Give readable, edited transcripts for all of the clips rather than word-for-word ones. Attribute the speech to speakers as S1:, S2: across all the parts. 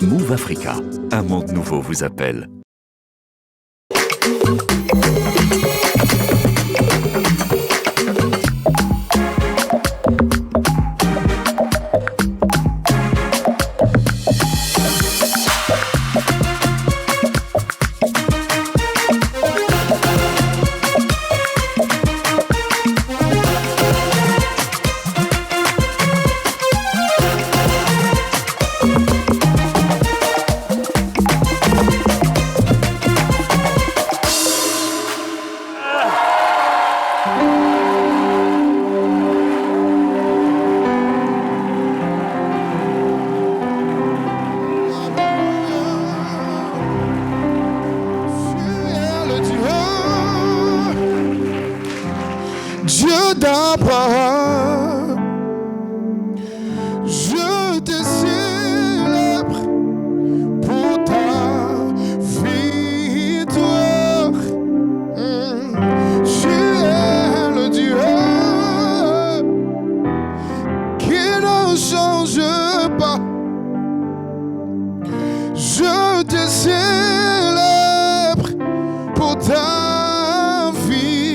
S1: Move Africa, un monde nouveau vous appelle.
S2: Dieu d'Abraham, je te célèbre pour ta victoire. Tu es le Dieu qui ne change pas. Je te célèbre pour ta victoire.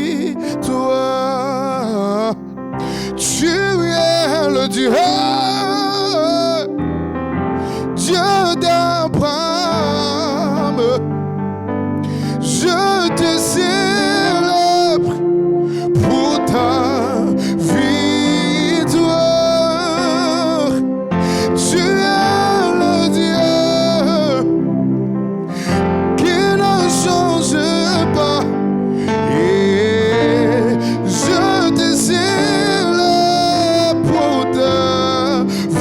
S2: Tu es le Dieu, Dieu d'Abraham. Je te célèbre pour ta victoire. Tu es le Dieu qui ne change pas. Et je te célèbre pour ta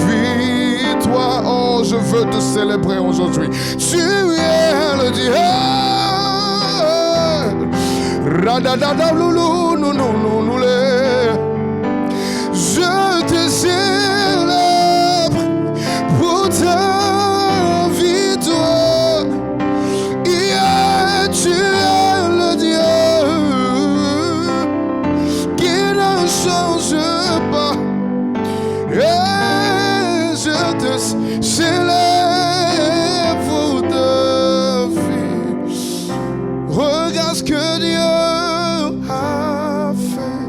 S2: victoire. Oh, je veux te célébrer aujourd'hui. Tu es le Dieu. Radadada loulou, nou nou nou nou le. Je te célèbre pour ta victoire. Yeah, tu es le Dieu qui ne change pas. Et je te célèbre pour ta vie. Regarde ce que Dieu a fait.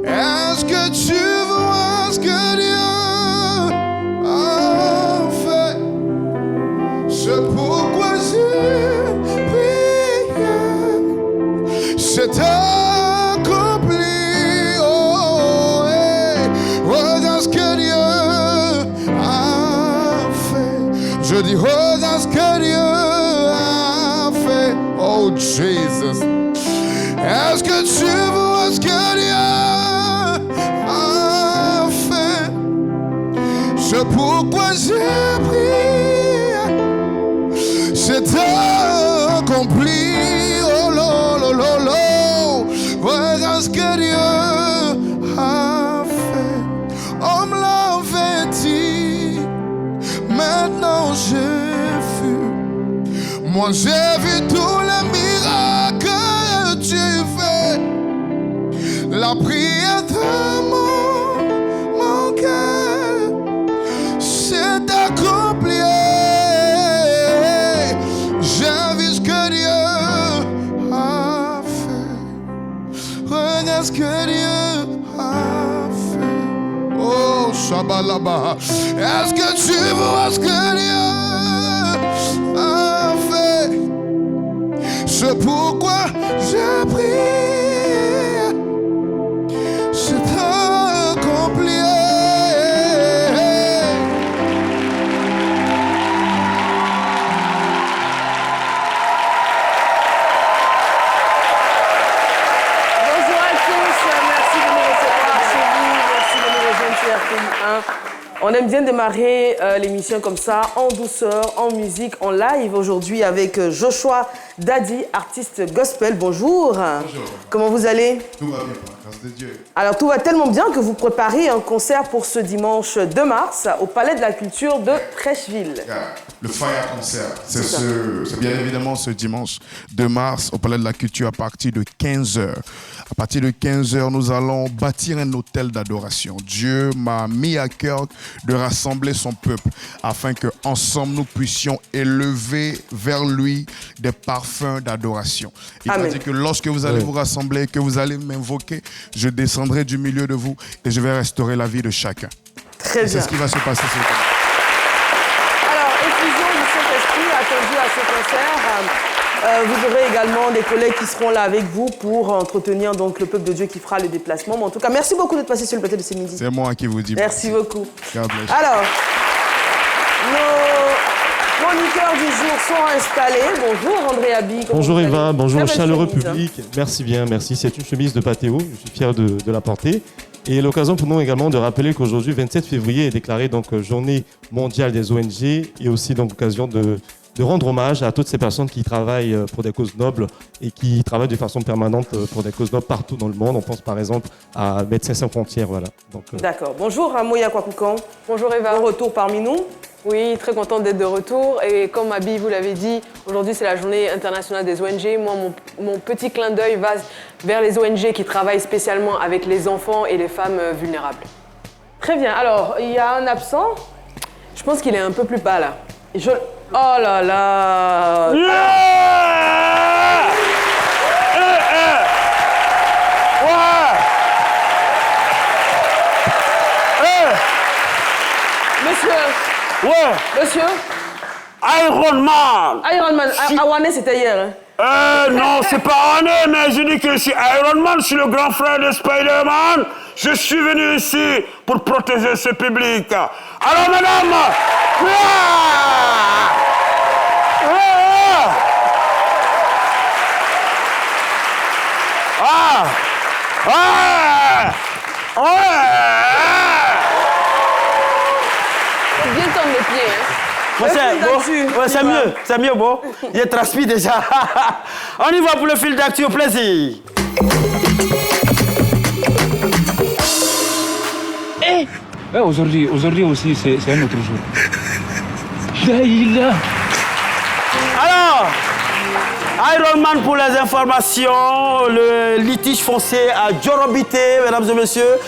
S2: Est-ce que tu vois ce que Dieu a fait? C'est pourquoi j'ai prié. C'est accompli. Oh, hey. Regarde ce que Dieu a fait. Je dis regarde ce que Dieu a fait. Oh Jesus. Est-ce que tu vois ce que Dieu a fait? C'est pourquoi j'ai prié. C'est accompli. Oh lo lo lo lo. Regarde ce que Dieu a fait. On me l'avait dit. Maintenant j'ai vu. Moi j'ai vu tous les miracles que tu fais. La prière de mon cœur s'est accomplie. J'ai vu ce que Dieu a fait. Regarde ce que Dieu a fait. Oh, Shabalaba. Est-ce que tu vois ce que Dieu a fait? C'est pourquoi j'ai prié. C'est accompli.
S3: Bonjour à tous, merci de nous recevoir chez vous, merci de nous rejoindre sur RTI 1. On aime bien démarrer l'émission comme ça, en douceur, en musique, en live. Aujourd'hui avec Joshua Dadi, artiste gospel. Bonjour.
S4: Bonjour.
S3: Comment vous allez?
S4: Tout va bien.
S2: Grâce de Dieu.
S3: Alors, tout va tellement bien que vous préparez un concert pour ce dimanche 2 mars au Palais de la Culture de Trècheville.
S2: Le Fire Concert, c'est bien évidemment ce dimanche 2 mars au Palais de la Culture à partir de 15h. À partir de 15h, nous allons bâtir un hôtel d'adoration. Dieu m'a mis à cœur de rassembler son peuple afin qu'ensemble nous puissions élever vers lui des parfums d'adoration. Il m'a dit que lorsque vous allez vous rassembler, que vous allez m'invoquer, je descendrai du milieu de vous et je vais restaurer la vie de chacun.
S3: Très bien.
S2: C'est ce qui va se passer ce jour.
S3: Alors, effusion du Saint-Esprit attendue à ce concert. Vous aurez également des collègues qui seront là avec vous pour entretenir donc, le peuple de Dieu qui fera le déplacement. Mais en tout cas, merci beaucoup d'être passé sur le plateau de ce midi.
S2: C'est moi qui vous dis.
S3: Merci beaucoup.
S2: God bless.
S3: Alors, nos chroniqueurs du jour sont installés. Bonjour André Abi.
S4: Bonjour Eva, bonjour
S3: Très belle
S4: chaleureux
S3: chemise,
S4: public. Merci bien, merci. C'est une chemise de Patéo, je suis fier de la porter. Et l'occasion pour nous également de rappeler qu'aujourd'hui, 27 février, est déclarée donc journée mondiale des ONG et aussi donc l'occasion de rendre hommage à toutes ces personnes qui travaillent pour des causes nobles et qui travaillent de façon permanente pour des causes nobles partout dans le monde. On pense par exemple à Médecins sans frontières. Voilà.
S3: D'accord. Bonjour Moya Kwakoukan.
S5: Bonjour Eva.
S3: Bon retour parmi nous.
S5: Oui, très contente d'être de retour. Et comme Abi vous l'avez dit, aujourd'hui c'est la journée internationale des ONG. Moi, mon petit clin d'œil va vers les ONG qui travaillent spécialement avec les enfants et les femmes vulnérables.
S3: Très bien. Alors, il y a un absent. Je pense qu'il est un peu plus bas là. Oh là là. Monsieur.
S6: Ouais.
S3: Monsieur.
S6: Iron Man.
S3: Iron Man. Awane, c'était hier. Hein?
S6: Non, c'est pas Awane, mais je dis que je suis Iron Man, je suis le grand frère de Spider-Man. Je suis venu ici pour protéger ce public. Alors, madame,
S5: Bien tendre les pieds. Hein.
S6: c'est mieux, bon. Il transpire déjà. On y va pour le fil d'actu, au plaisir.
S7: Aujourd'hui aussi, c'est un autre jour.
S6: Alors, Iron Man pour les informations, le litige foncier à Djorobité, mesdames et messieurs.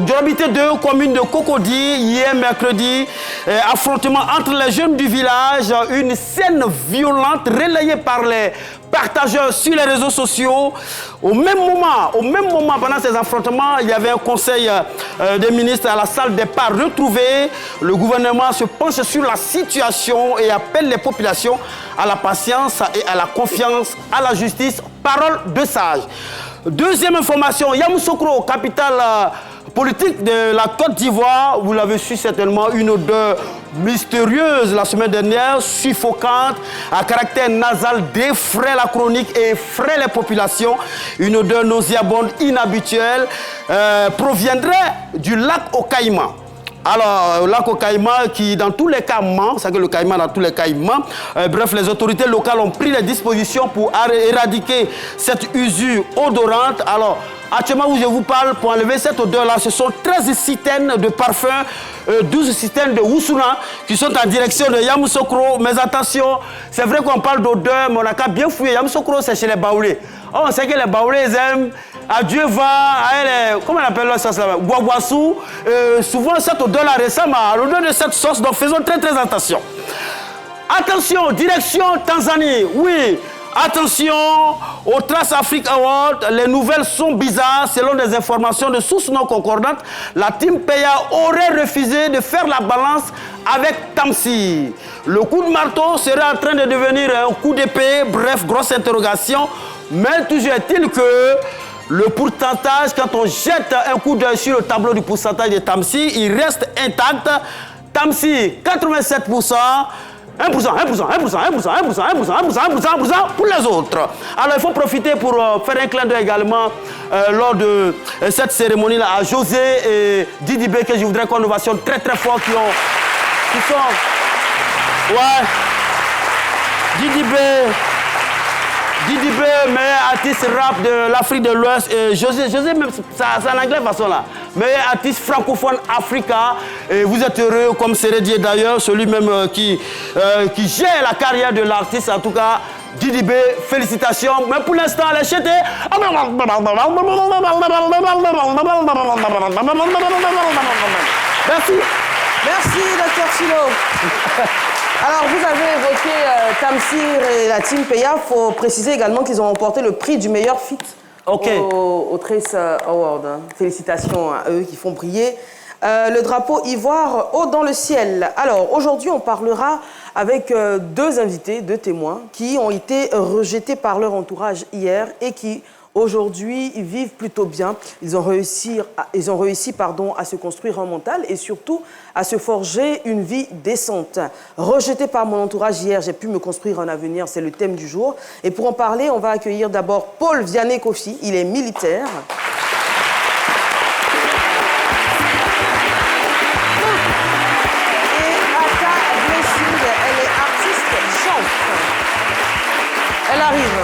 S6: Djorobité 2, commune de Cocody, hier mercredi, affrontement entre les jeunes du village, une scène violente relayée par les partageurs sur les réseaux sociaux. Au même moment, pendant ces affrontements, il y avait un conseil des ministres à la salle des parts retrouvée. Le gouvernement se penche sur la situation et appelle les populations à la patience et à la confiance à la justice. Parole de sage. Deuxième information, Yamoussoukro, capitale politique de la Côte d'Ivoire. Vous l'avez su certainement, une odeur mystérieuse la semaine dernière, suffocante, à caractère nasal, défraie la chronique et effraie les populations. Une odeur nauséabonde inhabituelle proviendrait du lac au Caïman. Alors, lac au Caïman qui, dans tous les cas, ment. C'est que le Caïman, dans tous les cas, il ment. Bref, les autorités locales ont pris les dispositions pour éradiquer cette usure odorante. Alors, actuellement où je vous parle, pour enlever cette odeur-là, ce sont 13 citernes de parfum, 12 citernes de Wusuna qui sont en direction de Yamoussoukro. Mais attention, c'est vrai qu'on parle d'odeur, mais on a qu'à bien fouiller. Yamoussoukro, c'est chez les Baoulés. Oh, on sait que les Baoulés, ils aiment. Adieu va, comment on appelle la sauce là-bas? Guaguassou. Souvent, cette odeur-là ressemble à l'odeur de cette sauce, donc faisons très très attention. Attention, direction Tanzanie, oui. Attention, au Trace Afrique Award, les nouvelles sont bizarres. Selon des informations de sources non concordantes, la team Peya aurait refusé de faire la balance avec Tamsi. Le coup de marteau serait en train de devenir un coup d'épée. Bref, grosse interrogation. Mais toujours est-il que le pourcentage, quand on jette un coup d'œil sur le tableau du pourcentage de Tamsi, il reste intact. Tamsi, 87%. 1% pour les autres. Alors il faut profiter pour faire un clin d'œil également lors de cette cérémonie-là à José et Didi B que je voudrais qu'on ovationne très très fort qui sont... Ouais. Didi B. Didi B, meilleur artiste rap de l'Afrique de l'Ouest. José, même, c'est en anglais façon là. Meilleur artiste francophone Africa. Et vous êtes heureux, comme Sérédier d'ailleurs, celui même qui gère la carrière de l'artiste. En tout cas, Didi B, félicitations. Mais pour l'instant, les chètes. Merci.
S3: Merci, Dr. Philo. Alors, vous avez évoqué Tamsir et la team Peya. Il faut préciser également qu'ils ont remporté le prix du meilleur feat au Trace Award. Félicitations à eux qui font briller le drapeau ivoire haut dans le ciel. Alors, aujourd'hui, on parlera avec deux invités, deux témoins, qui ont été rejetés par leur entourage hier et qui, aujourd'hui, ils vivent plutôt bien. Ils ont réussi à se construire un mental et surtout à se forger une vie décente. Rejeté par mon entourage hier, j'ai pu me construire un avenir, c'est le thème du jour. Et pour en parler, on va accueillir d'abord Paul Vianney-Kofi, il est militaire. Et Aka Blessing, elle est artiste chante. Elle arrive.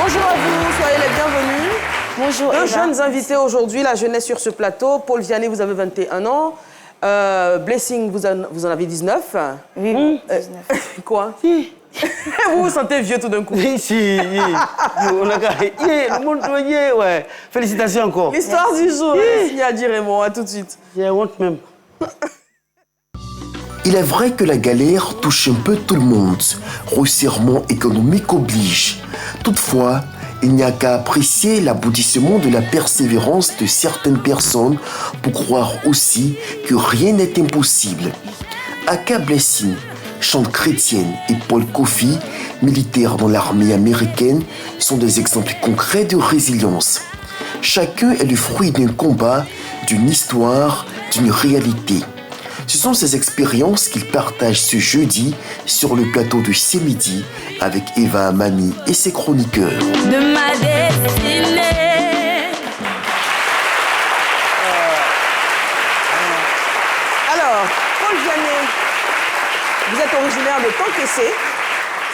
S3: Bonjour à vous, soyez les bienvenus.
S8: Bonjour.
S3: Deux jeunes invités aujourd'hui, la jeunesse sur ce plateau. Paul Vianney, vous avez 21 ans. Blessing, vous en avez 19.
S8: Oui, 19.
S3: Quoi? Vous vous sentez vieux tout d'un coup.
S6: Si, on a le monde, ouais. Félicitations encore.
S3: L'histoire du jour, signé à dire Raymond, à tout de suite.
S6: J'ai honte même.
S9: Il est vrai que la galère touche un peu tout le monde. Resserrement économique oblige. Toutefois, il n'y a qu'à apprécier l'aboutissement de la persévérance de certaines personnes pour croire aussi que rien n'est impossible. Aka Blessing, chante chrétienne, et Paul Kofi, militaire dans l'armée américaine, sont des exemples concrets de résilience. Chacun est le fruit d'un combat, d'une histoire, d'une réalité. Ce sont ces expériences qu'ils partagent ce jeudi sur le plateau de C'est Midi avec Eva Amani et ses chroniqueurs.
S8: De ma destinée.
S3: Alors, Paul Vianney, vous êtes originaire de Tankessé.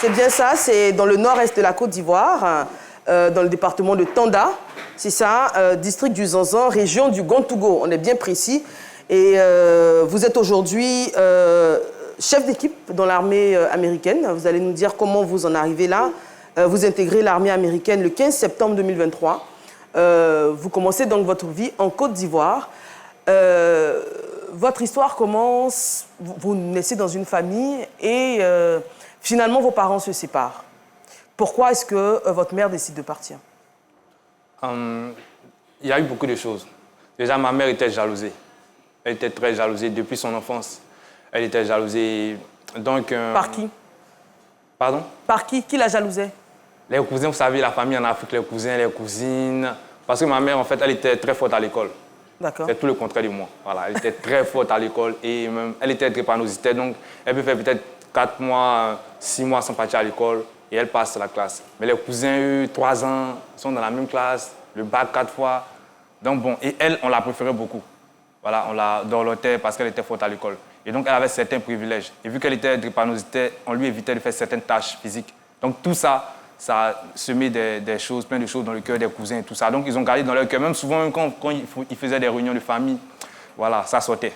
S3: C'est bien ça, c'est dans le nord-est de la Côte d'Ivoire, dans le département de Tanda. C'est ça, district du Zanzan, région du Gontougo. On est bien précis. Et vous êtes aujourd'hui chef d'équipe dans l'armée américaine. Vous allez nous dire comment vous en arrivez là. Vous intégrez l'armée américaine le 15 septembre 2023. Vous commencez donc votre vie en Côte d'Ivoire. Votre histoire commence, vous naissez dans une famille et finalement vos parents se séparent. Pourquoi est-ce que votre mère décide de partir?
S10: Il y a eu beaucoup de choses. Déjà, ma mère était jalousée. Elle était très jalousée depuis son enfance. Elle était jalousée. Donc,
S3: par qui?
S10: Pardon?
S3: Par qui? Qui la jalousait?
S10: Les cousins, vous savez, la famille en Afrique, les cousins, les cousines. Parce que ma mère, en fait, elle était très forte à l'école.
S3: D'accord.
S10: C'est tout le contraire de moi. Voilà, elle était très forte à l'école et même, elle était drépanocytaire. Donc, elle peut faire peut-être 4 mois, 6 mois sans partir à l'école et elle passe la classe. Mais les cousins, eux, 3 ans, sont dans la même classe, le bac 4 fois. Donc, bon, et elle, on la préférait beaucoup. Voilà, on la dorlotait parce qu'elle était forte à l'école. Et donc, elle avait certains privilèges. Et vu qu'elle était drépanocytaire, on lui évitait de faire certaines tâches physiques. Donc, tout ça, ça a semé des choses, plein de choses dans le cœur des cousins et tout ça. Donc, ils ont gardé dans leur cœur. Même souvent, même quand ils faisaient des réunions de famille, voilà, ça sortait.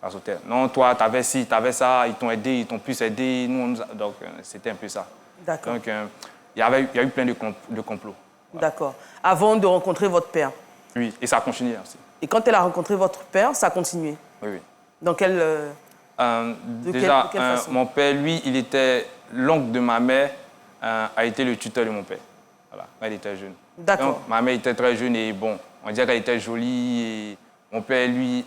S10: Ça sortait. Non, toi, tu avais ci, tu avais ça, ils t'ont aidé, ils t'ont plus aidé. Nous, donc, c'était un peu ça.
S3: D'accord.
S10: Donc, il y a eu plein de complots. Voilà.
S3: D'accord. Avant de rencontrer votre père?
S10: Oui, et ça a continué aussi.
S3: Et quand elle a rencontré votre père, ça a continué?
S10: Oui, oui.
S3: Dans quelle...
S10: déjà,
S3: quelle façon?
S10: mon père, lui, il était l'oncle de ma mère, a été le tuteur de mon père. Voilà, quand il était jeune.
S3: D'accord.
S10: Donc, ma mère était très jeune et bon, on dirait qu'elle était jolie. Et mon père, lui,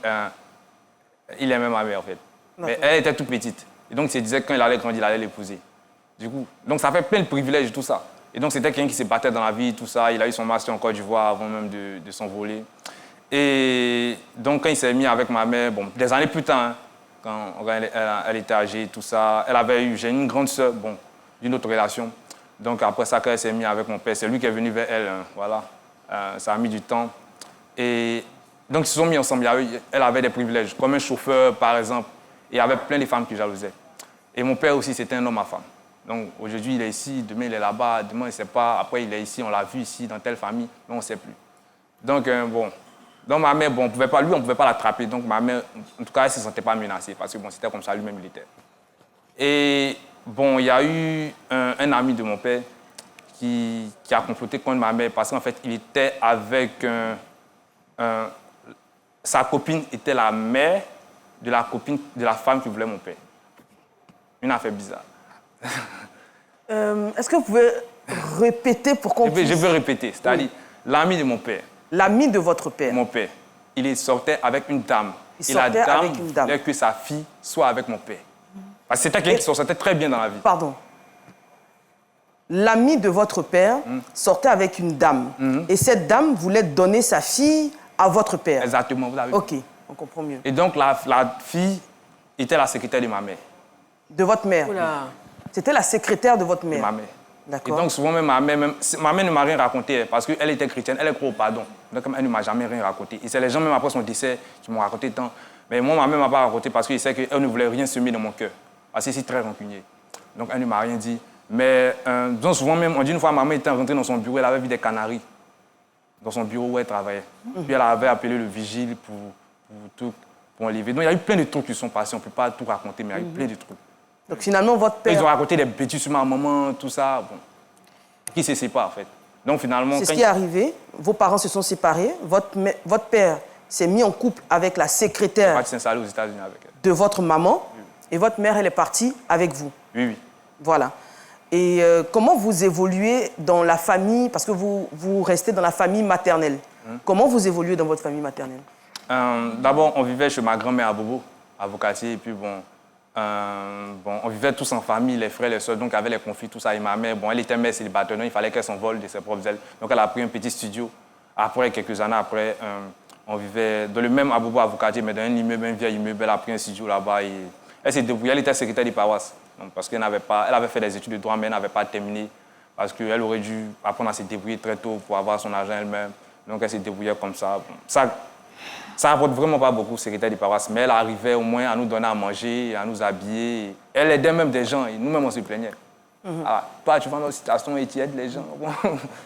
S10: il aimait ma mère, en fait. Mais elle était toute petite. Et donc, il se disait que quand il allait grandir, il allait l'épouser. Du coup, donc ça fait plein de privilèges, tout ça. Et donc, c'était quelqu'un qui se battait dans la vie, tout ça. Il a eu son master en Côte d'Ivoire avant même de s'envoler. Et donc, quand il s'est mis avec ma mère, bon, des années plus tard, hein, quand elle était âgée, tout ça, j'ai une grande sœur, bon, d'une autre relation. Donc, après ça, quand elle s'est mise avec mon père, c'est lui qui est venu vers elle, hein, voilà. Ça a mis du temps. Et Donc, ils se sont mis ensemble. Elle avait des privilèges, comme un chauffeur, par exemple. Et il y avait plein de femmes qui jalousaient. Et mon père aussi, c'était un homme à femme. Donc, aujourd'hui, il est ici, demain, il est là-bas, demain, il ne sait pas. Après, il est ici, on l'a vu ici, dans telle famille, mais on ne sait plus. Donc, bon. Donc, ma mère, bon, on ne pouvait pas l'attraper. Donc, ma mère, en tout cas, elle ne se sentait pas menacée, parce que, bon, c'était comme ça, lui-même, il était. Et, bon, il y a eu un ami de mon père qui a comploté contre ma mère, parce qu'en fait, il était avec sa copine était la mère de la copine de la femme qui voulait mon père. Une affaire bizarre.
S3: Est-ce que vous pouvez répéter pour qu'on puisse...
S10: Je peux répéter. C'est-à-dire, l'ami de mon père.
S3: L'ami de votre père.
S10: Mon père. Il sortait avec une dame.
S3: Il sortait avec une dame.
S10: voulait que sa fille soit avec mon père. Parce que c'était quelqu'un qui se sortait très bien dans la vie.
S3: Pardon. L'ami de votre père sortait avec une dame. Et cette dame voulait donner sa fille à votre père.
S10: Exactement, vous avez
S3: OK, on comprend mieux.
S10: Et donc, la fille était la secrétaire de ma mère.
S3: De votre mère. C'était la secrétaire de votre mère.
S10: De ma mère.
S3: D'accord.
S10: Et donc, souvent, même ma mère ne m'a rien raconté parce qu'elle était chrétienne, elle est croit au pardon. Donc, elle ne m'a jamais rien raconté. Et c'est les gens, même après son décès, qui m'ont raconté tant. Mais moi, ma mère ne m'a pas raconté parce qu'il sait qu'elle ne voulait rien semer dans mon cœur. Parce que c'est très rancunier. Donc, elle ne m'a rien dit. Mais donc, souvent, même, on dit une fois, ma mère était rentrée dans son bureau, elle avait vu des canaris dans son bureau où elle travaillait. Puis, elle avait appelé le vigile pour enlever. Donc, il y a eu plein de trucs qui sont passés. On ne peut pas tout raconter, mais il y a eu plein de trucs.
S3: Donc finalement, votre père...
S10: Ils ont raconté des bêtises sur ma maman, tout ça. Bon. Qui ne se sépare, en fait. Donc finalement...
S3: C'est ce qui est arrivé. Vos parents se sont séparés. Votre père s'est mis en couple avec la secrétaire...
S10: Il est parti s'installer aux États-Unis avec elle.
S3: ...de votre maman.
S10: Oui.
S3: Et votre mère, elle est partie avec vous.
S10: Oui, oui.
S3: Voilà. Et comment vous évoluez dans la famille... Parce que vous restez dans la famille maternelle. Comment vous évoluez dans votre famille maternelle?
S10: D'abord, on vivait chez ma grand-mère à Bobo, à Vocatier. Et puis bon... on vivait tous en famille, les frères, les soeurs, donc avec les conflits, tout ça. Et ma mère, bon, elle était mère célibataire, donc il fallait qu'elle s'envole de ses propres ailes. Donc elle a pris un petit studio. Après, quelques années après, on vivait dans le même Abobo à Vocatier, mais dans un immeuble, un vieil immeuble. Elle a pris un studio là-bas et elle s'est débrouillée. Elle était secrétaire des paroisses. Donc, parce qu'elle avait fait des études de droit, mais elle n'avait pas terminé. Parce qu'elle aurait dû apprendre à se débrouiller très tôt pour avoir son argent elle-même. Donc elle s'est débrouillée comme ça. Bon, ça rapporte vraiment pas beaucoup, secrétaire des paroisses, mais elle arrivait au moins à nous donner à manger, à nous habiller. Elle aidait même des gens, et nous-mêmes on se plaignait. Alors, toi, tu vas dans une situation et tu aides les gens. Bon,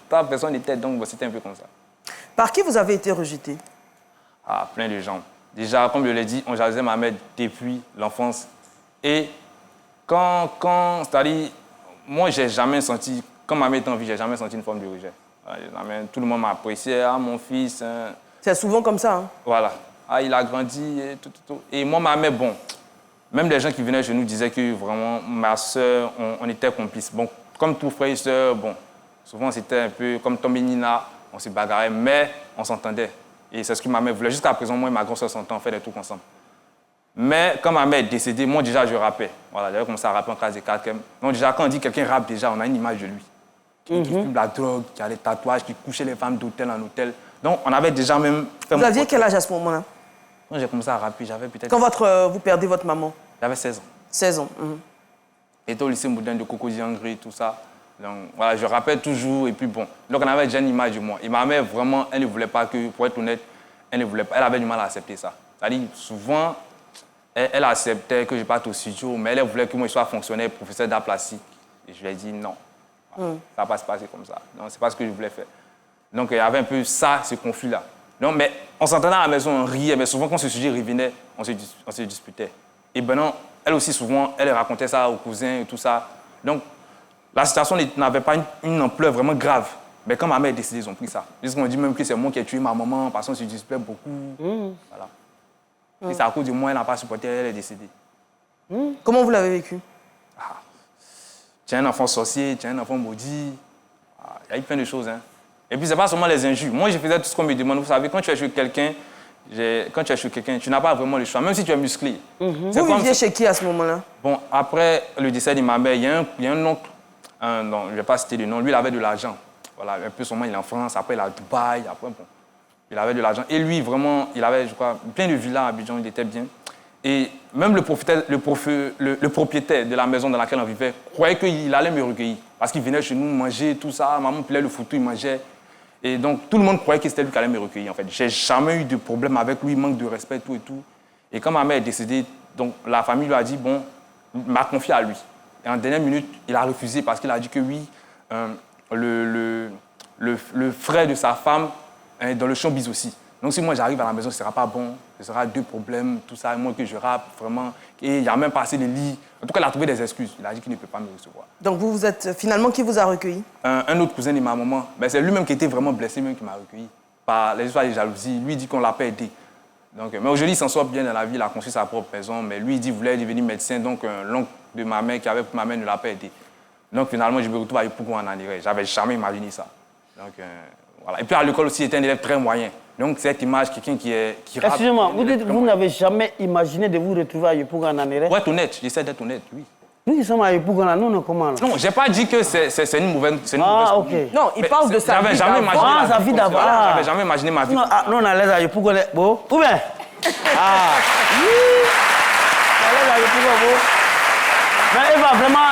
S10: toi, personne ne t'aide, donc bon, c'était un peu comme ça.
S3: Par qui vous avez été rejeté?
S10: Ah, plein de gens. Déjà, comme je l'ai dit, on jalousait ma mère depuis l'enfance. Et c'est-à-dire, moi, j'ai jamais senti, quand ma mère était en vie, j'ai jamais senti une forme de rejet. Tout le monde m'a apprécié, ah, mon fils...
S3: C'est souvent comme ça. Hein?
S10: Voilà. Ah, il a grandi et tout. Et moi, ma mère, bon, même les gens qui venaient chez nous disaient que vraiment, ma soeur, on était complices. Bon, comme tous frères et sœurs, bon, souvent c'était un peu comme Tom et Nina, on se bagarrait, mais on s'entendait. Et c'est ce que ma mère voulait. Jusqu'à présent, moi et ma grande soeur s'entendent, on fait des trucs ensemble. Mais quand ma mère est décédée, moi déjà, je rappais. Voilà, j'avais commencé à rapper en classe de 4e. Donc déjà, quand on dit quelqu'un rappe, déjà, on a une image de lui. Qui fume la drogue, qui a des tatouages, qui couchait les femmes d'hôtel en hôtel. Donc, on avait déjà même fait...
S3: Vous aviez quel âge à ce moment-là?
S10: Quand j'ai commencé à rapper, j'avais peut-être...
S3: Quand vous perdez votre maman?
S10: J'avais 16 ans.
S3: 16 ans.
S10: J'étais au lycée moderne de Cocody-Angry, tout ça. Donc, voilà, je rappelle toujours, et puis bon. Donc, on avait déjà une image de moi. Et ma mère, vraiment, elle ne voulait pas que, pour être honnête, elle ne voulait pas. Elle avait du mal à accepter ça. C'est-à-dire, souvent, elle acceptait que je parte au studio, mais elle voulait que moi, je sois fonctionnaire, professeur d'art plastique. Et je lui ai dit non. Voilà, ça ne va pas se passer comme ça. Non, ce n'est pas ce que je voulais faire. Donc, il y avait un peu ça, ce conflit-là. Non, mais on s'entendait à la maison, on riait, mais souvent, quand ce sujet revenait, on se disputait. Et ben non, elle aussi, souvent, elle racontait ça aux cousins et tout ça. Donc, la situation n'avait pas une ampleur vraiment grave. Mais quand ma mère est décédée, ils ont pris ça. Jusqu'on dit même que c'est moi qui ai tué ma maman, parce qu'on se disputait beaucoup. Voilà. Et c'est à cause de moi, elle n'a pas supporté, elle est décédée.
S3: Comment vous l'avez vécu?
S10: Tu es un enfant sorcier, tu es un enfant maudit. Il y a eu plein de choses, hein. Et puis, ce n'est pas seulement les injures. Moi, je faisais tout ce qu'on me demande. Vous savez, quand tu es chez quelqu'un, tu n'as pas vraiment le choix, même si tu es musclé.
S3: Vous viviez chez qui à ce moment-là?
S10: Bon, après le décès de ma mère, il y a un oncle, non, je ne vais pas citer le nom, lui, il avait de l'argent. Voilà, un peu seulement, il est en France, après, il est à Dubaï, après, bon, il avait de l'argent. Et lui, vraiment, il avait, je crois, plein de villas à Abidjan, il était bien. Et même le propriétaire de la maison dans laquelle on vivait croyait qu'il allait me recueillir. Parce qu'il venait chez nous manger, tout ça, maman pilait le photo, il mangeait. Et donc, tout le monde croyait que c'était lui qui allait me recueillir, en fait. J'ai jamais eu de problème avec lui, manque de respect, tout et tout. Et quand ma mère est décédée, donc, la famille lui a dit, bon, m'a confié à lui. Et en dernière minute, il a refusé parce qu'il a dit que oui, le frère de sa femme est dans le showbiz aussi. Donc, si moi j'arrive à la maison, ce ne sera pas bon, ce sera deux problèmes, tout ça, moi que je rappe, vraiment. Et il n'y a même pas assez de lits. En tout cas, il a trouvé des excuses. Il a dit qu'il ne peut pas me recevoir.
S3: Donc vous êtes finalement qui vous a recueilli?
S10: Un autre cousin de ma maman, ben, c'est lui-même qui était vraiment blessé, même qui m'a recueilli. Par les histoires de jalousie. Lui, il dit qu'on ne l'a pas aidé. Donc, mais aujourd'hui, il s'en sort bien dans la vie, il a construit sa propre maison. Mais lui, il dit qu'il voulait devenir médecin. Donc, l'oncle de ma mère qui avait pour ma mère ne l'a pas aidé. Donc, finalement, je me retrouve à Yopougon en Aniré. J'avais jamais imaginé ça. Donc, voilà. Et puis, à l'école aussi, j'étais un élève très moyen. Donc, cette image, quelqu'un qui rappe...
S6: Excusez-moi, vous n'avez jamais imaginé de vous retrouver à Yopougon en Aniré?
S10: Pour être honnête, j'essaie d'être honnête, oui.
S6: Nous qui sommes à Yopougon, là, nous, comment là?
S10: Non, je n'ai pas dit que c'est une mauvaise...
S6: Ah, ok.
S3: Non, il parle de sa vie d'avant.
S6: Sa vie d'avant.
S10: J'avais jamais imaginé ma vie.
S6: Non, on a l'aise à Yopougon. Bon, ou bien? Ah, mais Eva, vraiment,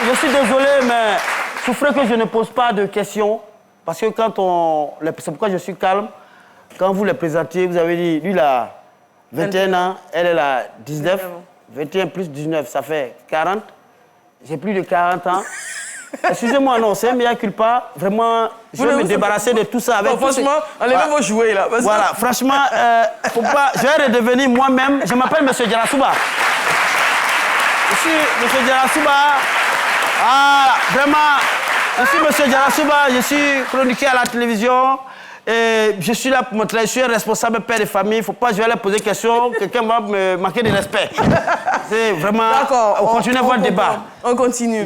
S6: je suis désolé, mais souffrez que je ne pose pas de questions. Parce que c'est pourquoi je suis calme. Quand vous les présentiez, vous avez dit, lui, il a 21 ans, elle a 19. 21 plus 19, ça fait 40. J'ai plus de 40 ans. Excusez-moi, non, c'est un mea culpa. Vraiment, je vais me débarrasser de tout ça. Avec
S3: bon, franchement, enlevez vos jouets, là.
S6: Voilà, franchement, faut pas, je vais redevenir moi-même. Je m'appelle M. Djarasouba. Je suis M. Djarasouba. Ah, vraiment, je suis M. Djarasouba. Je suis chroniqueur à la télévision. Et je suis là pour montrer, je suis un responsable père de famille. Il ne faut pas, je vais aller poser des questions, quelqu'un va me manquer de respect. C'est vraiment...
S3: D'accord.
S6: On continue votre débat.
S3: On continue.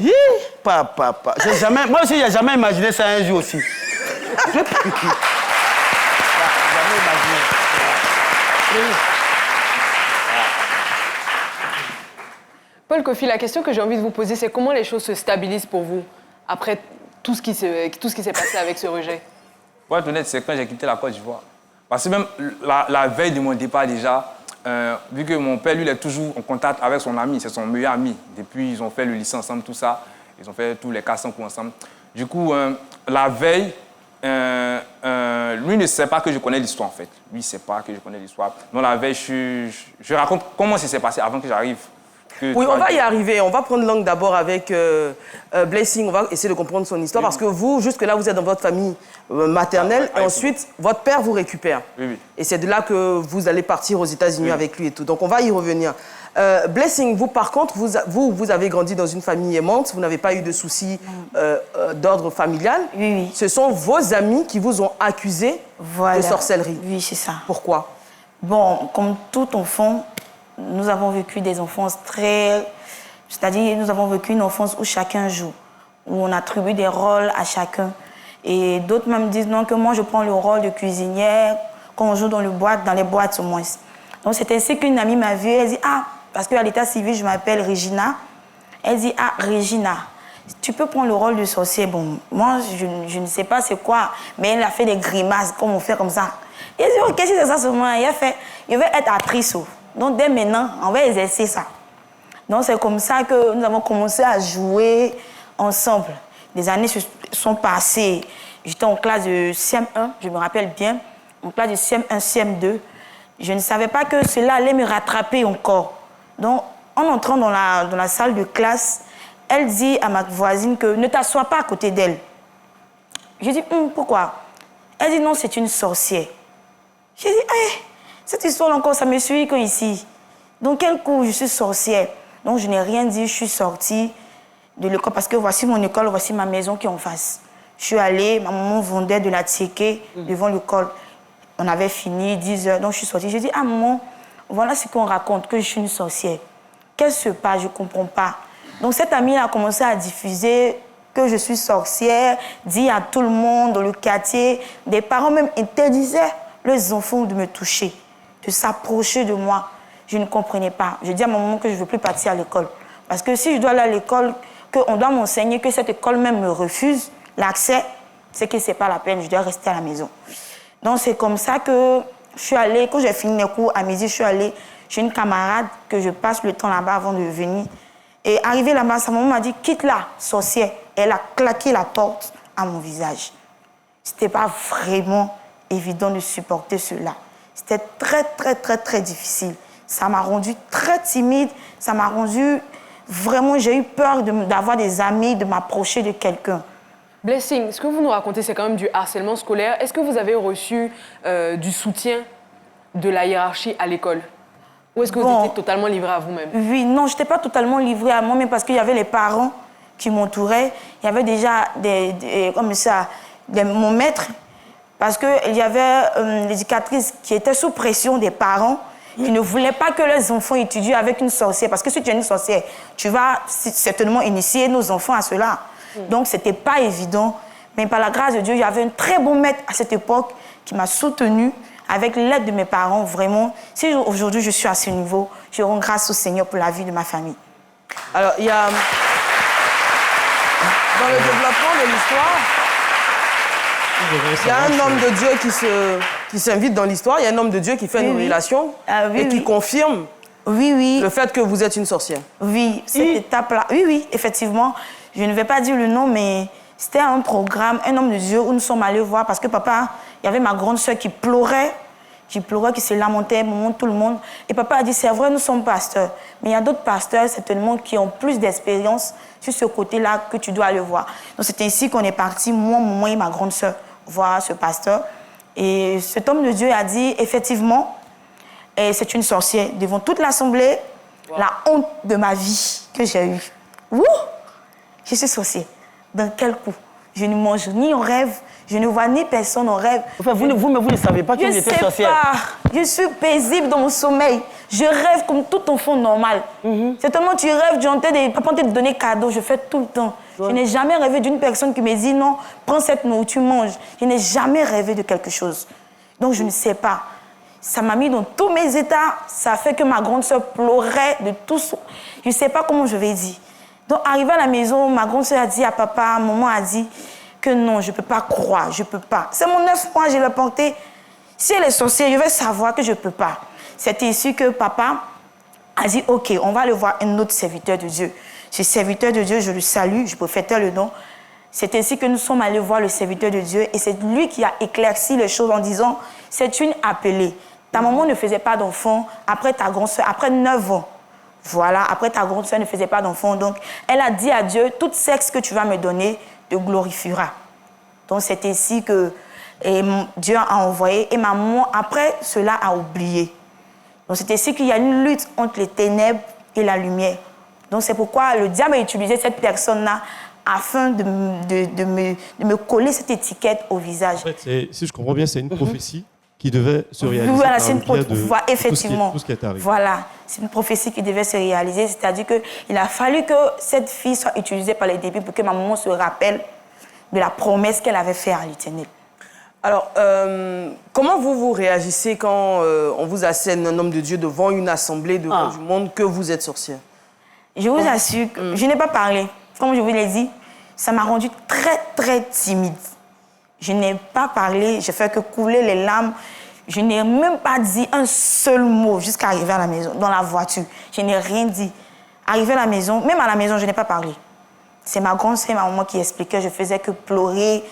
S6: Moi aussi, je n'ai jamais imaginé ça un jour aussi. Jamais imaginé.
S5: Paul Kofi, la question que j'ai envie de vous poser, c'est comment les choses se stabilisent pour vous après tout ce qui s'est passé avec ce rejet?
S10: Pour être honnête, c'est quand j'ai quitté la Côte d'Ivoire. Parce que même la veille de mon départ déjà, vu que mon père, lui, il est toujours en contact avec son ami, c'est son meilleur ami. Depuis, ils ont fait le lycée ensemble, tout ça. Ils ont fait tous les 400 cours ensemble. Du coup, la veille, lui ne sait pas que je connais l'histoire, en fait. Lui ne sait pas que je connais l'histoire. Donc la veille, je raconte comment ça s'est passé avant que j'arrive.
S3: Oui, on va y arriver. On va prendre langue d'abord avec Blessing. On va essayer de comprendre son histoire. Oui. Parce que vous, jusque-là, vous êtes dans votre famille maternelle. Et ensuite, votre père vous récupère. Oui, oui. Et c'est de là que vous allez partir aux États-Unis oui. avec lui et tout. Donc, on va y revenir. Blessing, vous, par contre, vous avez grandi dans une famille aimante. Vous n'avez pas eu de soucis d'ordre familial.
S8: Oui, oui.
S3: Ce sont vos amis qui vous ont accusé de sorcellerie.
S8: Oui, c'est ça.
S3: Pourquoi?
S8: Bon, comme tout enfant... Nous avons vécu des enfances c'est-à-dire nous avons vécu une enfance où chacun joue, où on attribue des rôles à chacun. Et d'autres même disent non, que moi je prends le rôle de cuisinière quand on joue dans les boîtes au moins. Donc c'est ainsi qu'une amie m'a vue, elle dit ah, parce qu'à l'état civil je m'appelle Regina. Elle dit ah, Regina, tu peux prendre le rôle de sorcier. Bon, moi je ne sais pas c'est quoi, mais elle a fait des grimaces comme on fait comme ça. Et elle dit oh, qu'est-ce que c'est ça seulement? Elle a fait, je vais être actrice. Donc, dès maintenant, on va exercer ça. Donc, c'est comme ça que nous avons commencé à jouer ensemble. Des années se sont passées. J'étais en classe de CM1, je me rappelle bien, en classe de CM1, CM2. Je ne savais pas que cela allait me rattraper encore. Donc, en entrant dans la salle de classe, elle dit à ma voisine que ne t'assois pas à côté d'elle. Je dis, pourquoi? Elle dit, non, c'est une sorcière. Je dis, cette histoire encore, ça me suit que ici. Donc, quel coup je suis sorcière? Donc, je n'ai rien dit, je suis sortie de l'école parce que voici mon école, voici ma maison qui est en face. Je suis allée, ma maman vendait de la tséké devant l'école. On avait fini, 10 heures, donc je suis sortie. J'ai dit, ah maman, voilà ce qu'on raconte, que je suis une sorcière. Qu'est-ce qui se passe? Je ne comprends pas. Donc, cette amie a commencé à diffuser que je suis sorcière, dit à tout le monde dans le quartier. Des parents même interdisaient leurs enfants de me toucher, de s'approcher de moi. Je ne comprenais pas. Je dis à maman que je ne veux plus partir à l'école. Parce que si je dois aller à l'école, qu'on doit m'enseigner, que cette école même me refuse l'accès, c'est que ce n'est pas la peine, je dois rester à la maison. Donc c'est comme ça que je suis allée, quand j'ai fini les cours, à midi, je suis allée chez une camarade, que je passe le temps là-bas avant de venir. Et arrivée là-bas, sa maman m'a dit, quitte là, sorcière. Elle a claqué la porte à mon visage. c'était pas vraiment évident de supporter cela. C'était très, très, très, très difficile. Ça m'a rendue très timide, ça m'a rendue... Vraiment, j'ai eu peur d'avoir des amis, de m'approcher de quelqu'un.
S5: Blessing, ce que vous nous racontez, c'est quand même du harcèlement scolaire. Est-ce que vous avez reçu du soutien de la hiérarchie à l'école? Ou est-ce que vous étiez totalement livré à vous-même?
S8: Oui, non, je n'étais pas totalement livrée à moi-même parce qu'il y avait les parents qui m'entouraient. Il y avait déjà mon maître, parce qu'il y avait l'éducatrice qui était sous pression des parents qui ne voulaient pas que leurs enfants étudient avec une sorcière. Parce que si tu es une sorcière, tu vas certainement initier nos enfants à cela. Donc, ce n'était pas évident. Mais par la grâce de Dieu, il y avait un très bon maître à cette époque qui m'a soutenue avec l'aide de mes parents, vraiment. Si aujourd'hui je suis à ce niveau, je rends grâce au Seigneur pour la vie de ma famille.
S3: Alors, il y a... Dans le développement de l'histoire, il y a un homme de Dieu qui s'invite dans l'histoire, il y a un homme de Dieu qui fait une révélation et qui confirme le fait que vous êtes une sorcière.
S8: Oui, cette étape-là, oui, effectivement. Je ne vais pas dire le nom, mais c'était un programme, un homme de Dieu où nous sommes allés voir parce que papa, il y avait ma grande sœur qui pleurait, qui se lamentait, tout le monde. Et papa a dit, c'est vrai, nous sommes pasteurs, mais il y a d'autres pasteurs, certainement, qui ont plus d'expérience sur ce côté-là que tu dois aller voir. Donc c'est ainsi qu'on est parti, moi, maman et ma grande sœur, voir ce pasteur. Et cet homme de Dieu a dit, effectivement, c'est une sorcière. Devant toute l'assemblée, la honte de ma vie que j'ai eue. Ouh! Je suis sorcière. Dans quel coup? Je ne mange ni en rêve, je ne vois ni personne en rêve.
S6: Enfin, vous ne savez pas que vous étiez sorcière.
S8: Je suis paisible dans mon sommeil. Je rêve comme tout enfant normal. Certainement, tu rêves, papa te donner cadeau, je fais tout le temps. Je n'ai jamais rêvé d'une personne qui me dit non, prends cette nourriture, mange. Je n'ai jamais rêvé de quelque chose. Donc, je ne sais pas. Ça m'a mis dans tous mes états. Ça a fait que ma grande sœur pleurait de tout. Je ne sais pas comment je vais dire. Donc, arrivé à la maison, ma grande sœur a dit à papa, maman a dit que non, je ne peux pas croire, je ne peux pas. C'est mon 9 mois, je l'ai porté. Si elle est sorcière, je vais savoir que je ne peux pas. C'est ici que papa a dit, OK, on va aller voir un autre serviteur de Dieu. Ce serviteur de Dieu, je le salue, je préfère taire le nom. C'est ainsi que nous sommes allés voir le serviteur de Dieu et c'est lui qui a éclairci les choses en disant, c'est une appelée. Ta maman ne faisait pas d'enfant après ta grande sœur, après 9 ans. Voilà, après ta grande sœur ne faisait pas d'enfant. Donc, elle a dit à Dieu, tout sexe que tu vas me donner te glorifiera. Donc, c'est ainsi que Dieu a envoyé et maman, après cela, a oublié. Donc, c'est ainsi qu'il y a une lutte entre les ténèbres et la lumière. Donc, c'est pourquoi le diable a utilisé cette personne-là afin de me coller cette étiquette au visage.
S4: En fait, si je comprends bien, c'est une prophétie qui devait se réaliser.
S8: Voilà, c'est une prophétie, effectivement.
S4: Tout ce qui est arrivé.
S8: Voilà, c'est une prophétie qui devait se réaliser. C'est-à-dire qu'il a fallu que cette fille soit utilisée par les débuts pour que ma maman se rappelle de la promesse qu'elle avait faite à l'Éternel.
S3: Alors, comment vous réagissez quand on vous assène un homme de Dieu devant une assemblée devant du monde que vous êtes sorcière?
S8: Je vous assure que je n'ai pas parlé. Comme je vous l'ai dit, ça m'a rendue très, très timide. Je n'ai pas parlé, j'ai fait que couler les larmes. Je n'ai même pas dit un seul mot jusqu'à arriver à la maison, dans la voiture. Je n'ai rien dit. Arrivé à la maison, même à la maison, je n'ai pas parlé. C'est ma grande sœur et ma maman qui expliquaient, je faisais que pleurer.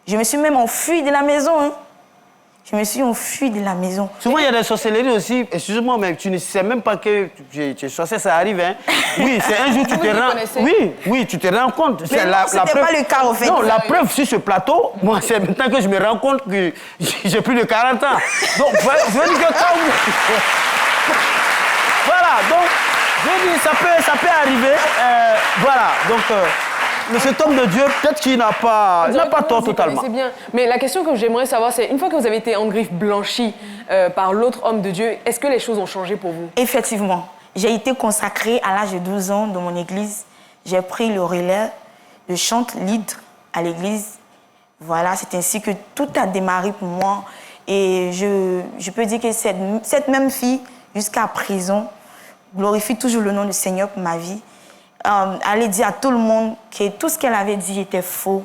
S8: Je me suis même enfuie de la maison. Hein. Je me suis enfuie de la maison.
S6: Souvent, il y a des sorcelleries aussi. Excuse-moi, mais tu ne sais même pas que tu es sorcière, ça arrive. Hein. Oui, c'est un jour tu te rends... Oui, tu te rends compte.
S8: Mais non, ce n'était pas le cas, en fait.
S6: Non, la preuve sur ce plateau, moi, c'est maintenant que je me rends compte que j'ai plus de 40 ans. Donc, je veux dire que quand voilà, donc, je veux dire, ça peut arriver. Voilà, donc... Mais cet homme de Dieu, peut-être qu'il n'a pas tort totalement.
S5: C'est bien. Mais la question que j'aimerais savoir, c'est une fois que vous avez été en griffe blanchie par l'autre homme de Dieu, est-ce que les choses ont changé pour vous?
S8: Effectivement. J'ai été consacrée à l'âge de 12 ans dans mon église. J'ai pris le relais de chante lead à l'église. Voilà, c'est ainsi que tout a démarré pour moi. Et je peux dire que cette même fille, jusqu'à présent, glorifie toujours le nom du Seigneur pour ma vie. Allait dire à tout le monde que tout ce qu'elle avait dit était faux.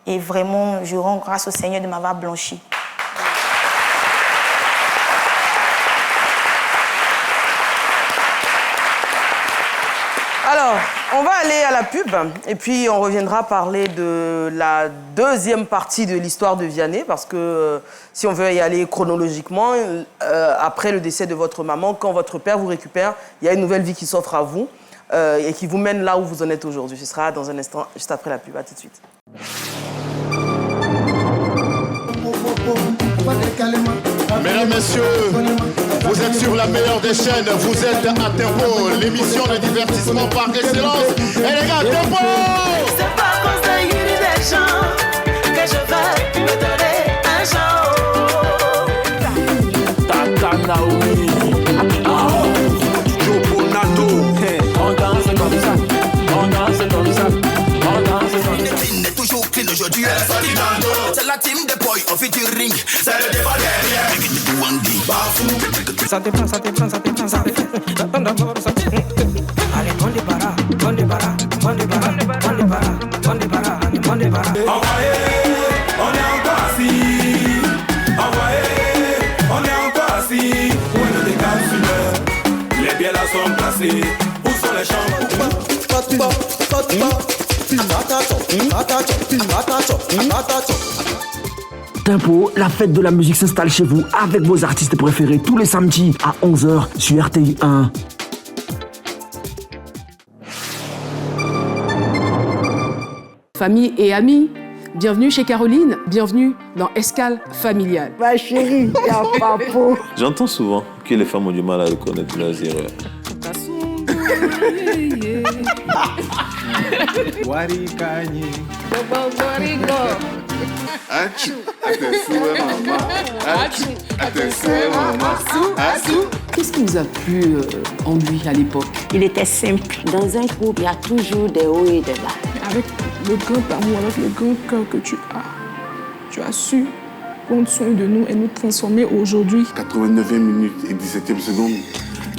S8: Et vraiment, je rends grâce au Seigneur de m'avoir blanchi.
S3: Alors, On va aller à la pub et puis on reviendra parler de la deuxième partie de l'histoire de Vianney parce que si on veut y aller chronologiquement, après le décès de votre maman, quand votre père vous récupère, il y a une nouvelle vie qui s'offre à vous et qui vous mène là où vous en êtes aujourd'hui. Ce sera dans un instant, juste après la pub. À tout de suite.
S2: Mesdames, Messieurs, vous êtes sur la meilleure des chaînes, vous êtes à Tempo, l'émission de divertissement par excellence. Et les gars, Tempo!
S11: C'est pas à cause de Yuri des gens que je vais me donner un jour.
S12: Tata Naomi, Jopo Nato, on danse comme ça, on danse comme ça, on danse comme ça.
S11: Il est toujours clean aujourd'hui. C'est la team de boy en featuring. C'est le débat derrière. Ça dépend, ça dépend, ça dépend, ça dépend. Allez, on débarras, on débarras, on débarras, on débarras, on débarras, on débarras.
S12: Envoyez, on est encore assis. Envoyez, on est encore assis. Où est le décapsuleur? Les biens là sont placés. Où sont les chambres?
S13: Tempo, la fête de la musique s'installe chez vous avec vos artistes préférés tous les samedis à 11h sur RTI 1.
S14: Famille et amis, bienvenue chez Caroline, bienvenue dans Escale familiale.
S15: Ma chérie, y'a pas beau.
S16: J'entends souvent que les femmes ont du mal à reconnaître leurs erreurs.
S14: Qu'est-ce qui vous a plu en lui à l'époque?
S15: Il était simple. Dans un groupe, il y a toujours des hauts et des bas.
S17: Avec le grand amour, avec le grand cœur que tu as su prendre soin de nous et nous transformer aujourd'hui.
S18: 89e minute et 17e seconde,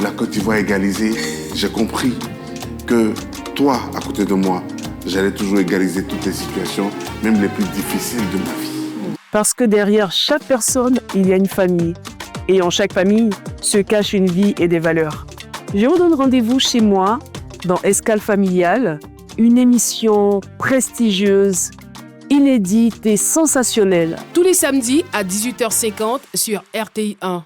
S18: la Côte d'Ivoire égalisée. J'ai compris que toi, à côté de moi, j'allais toujours égaliser toutes les situations, même les plus difficiles de ma vie.
S19: Parce que derrière chaque personne, il y a une famille. Et en chaque famille se cache une vie et des valeurs. Je vous donne rendez-vous chez moi dans Escale familiale, une émission prestigieuse, inédite et sensationnelle.
S14: Tous les samedis à 18h50 sur RTI 1.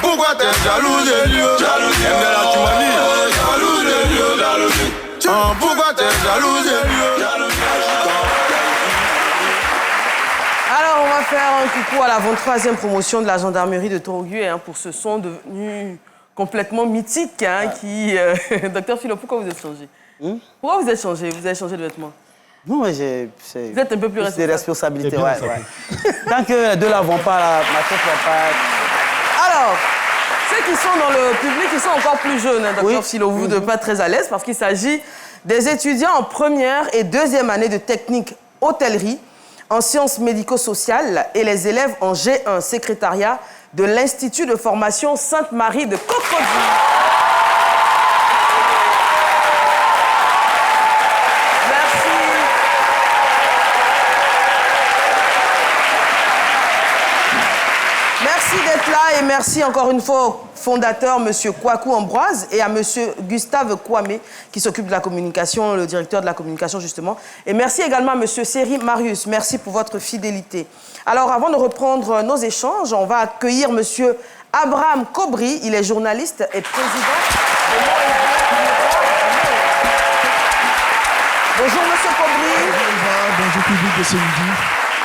S12: Pourquoi t'es jaloux de Dieu? Pourquoi t'es jaloux de Dieu?
S3: Alors, on va faire un coucou à la 23e promotion de la gendarmerie de Torogué pour ce son devenu complètement mythique qui... Docteur Philo, pourquoi vous êtes changé? Pourquoi vous êtes changé? Vous avez changé de vêtements?
S6: Non, mais
S3: vous êtes un peu plus responsable.
S6: Des responsabilités, ouais. Tant que les deux là vont pas, ma tête va pas...
S3: Alors, ceux qui sont dans le public, ils sont encore plus jeunes, docteur Philo, vous n'êtes pas très à l'aise parce qu'il s'agit des étudiants en première et deuxième année de technique hôtellerie, en sciences médico-sociales et les élèves en G1, secrétariat de l'Institut de formation Sainte-Marie de Cocody. Merci d'être là et merci encore une fois au fondateur, M. Kwaku Ambroise, et à M. Gustave Kwame, qui s'occupe de la communication, le directeur de la communication, justement. Et merci également à M. Seri Marius. Merci pour votre fidélité. Alors, avant de reprendre nos échanges, on va accueillir M. Abraham Kobri. Il est journaliste et président de l'ONG. Bonjour, M. Kobri.
S20: Bonjour, public de ce midi.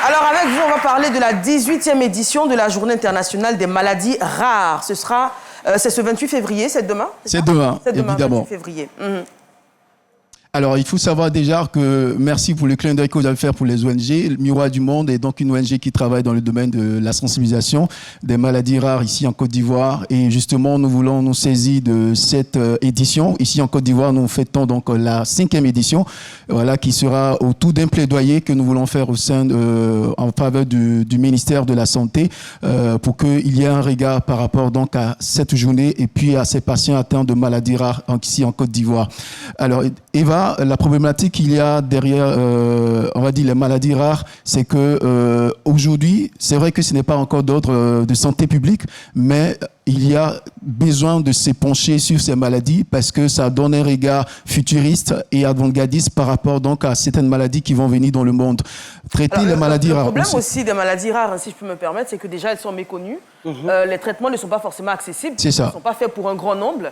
S3: Alors, avec vous, on va parler de la 18e édition de la Journée internationale des maladies rares. C'est ce 28 février, c'est demain?
S20: C'est demain, évidemment.
S3: 28 février.
S20: Alors, il faut savoir déjà que merci pour le clin d'œil que vous avez fait pour les ONG. Le Miroir du Monde est donc une ONG qui travaille dans le domaine de la sensibilisation des maladies rares ici en Côte d'Ivoire. Et justement, nous voulons nous saisir de cette édition. Ici en Côte d'Ivoire, nous fêtons donc la 5e édition, voilà, qui sera autour d'un plaidoyer que nous voulons faire au sein en faveur du ministère de la Santé pour qu'il y ait un regard par rapport donc à cette journée et puis à ces patients atteints de maladies rares ici en Côte d'Ivoire. Alors, Eva, là, la problématique qu'il y a derrière, on va dire, les maladies rares, c'est que aujourd'hui, c'est vrai que ce n'est pas encore d'ordre de santé publique, mais il y a besoin de se pencher sur ces maladies parce que ça donne un regard futuriste et avant-gardiste par rapport donc à certaines maladies qui vont venir dans le monde. Traiter les maladies rares.
S3: Le problème aussi des maladies rares, si je peux me permettre, c'est que déjà elles sont méconnues. Les traitements ne sont pas forcément accessibles.
S20: C'est ça.
S3: Ils ne sont pas faits pour un grand nombre.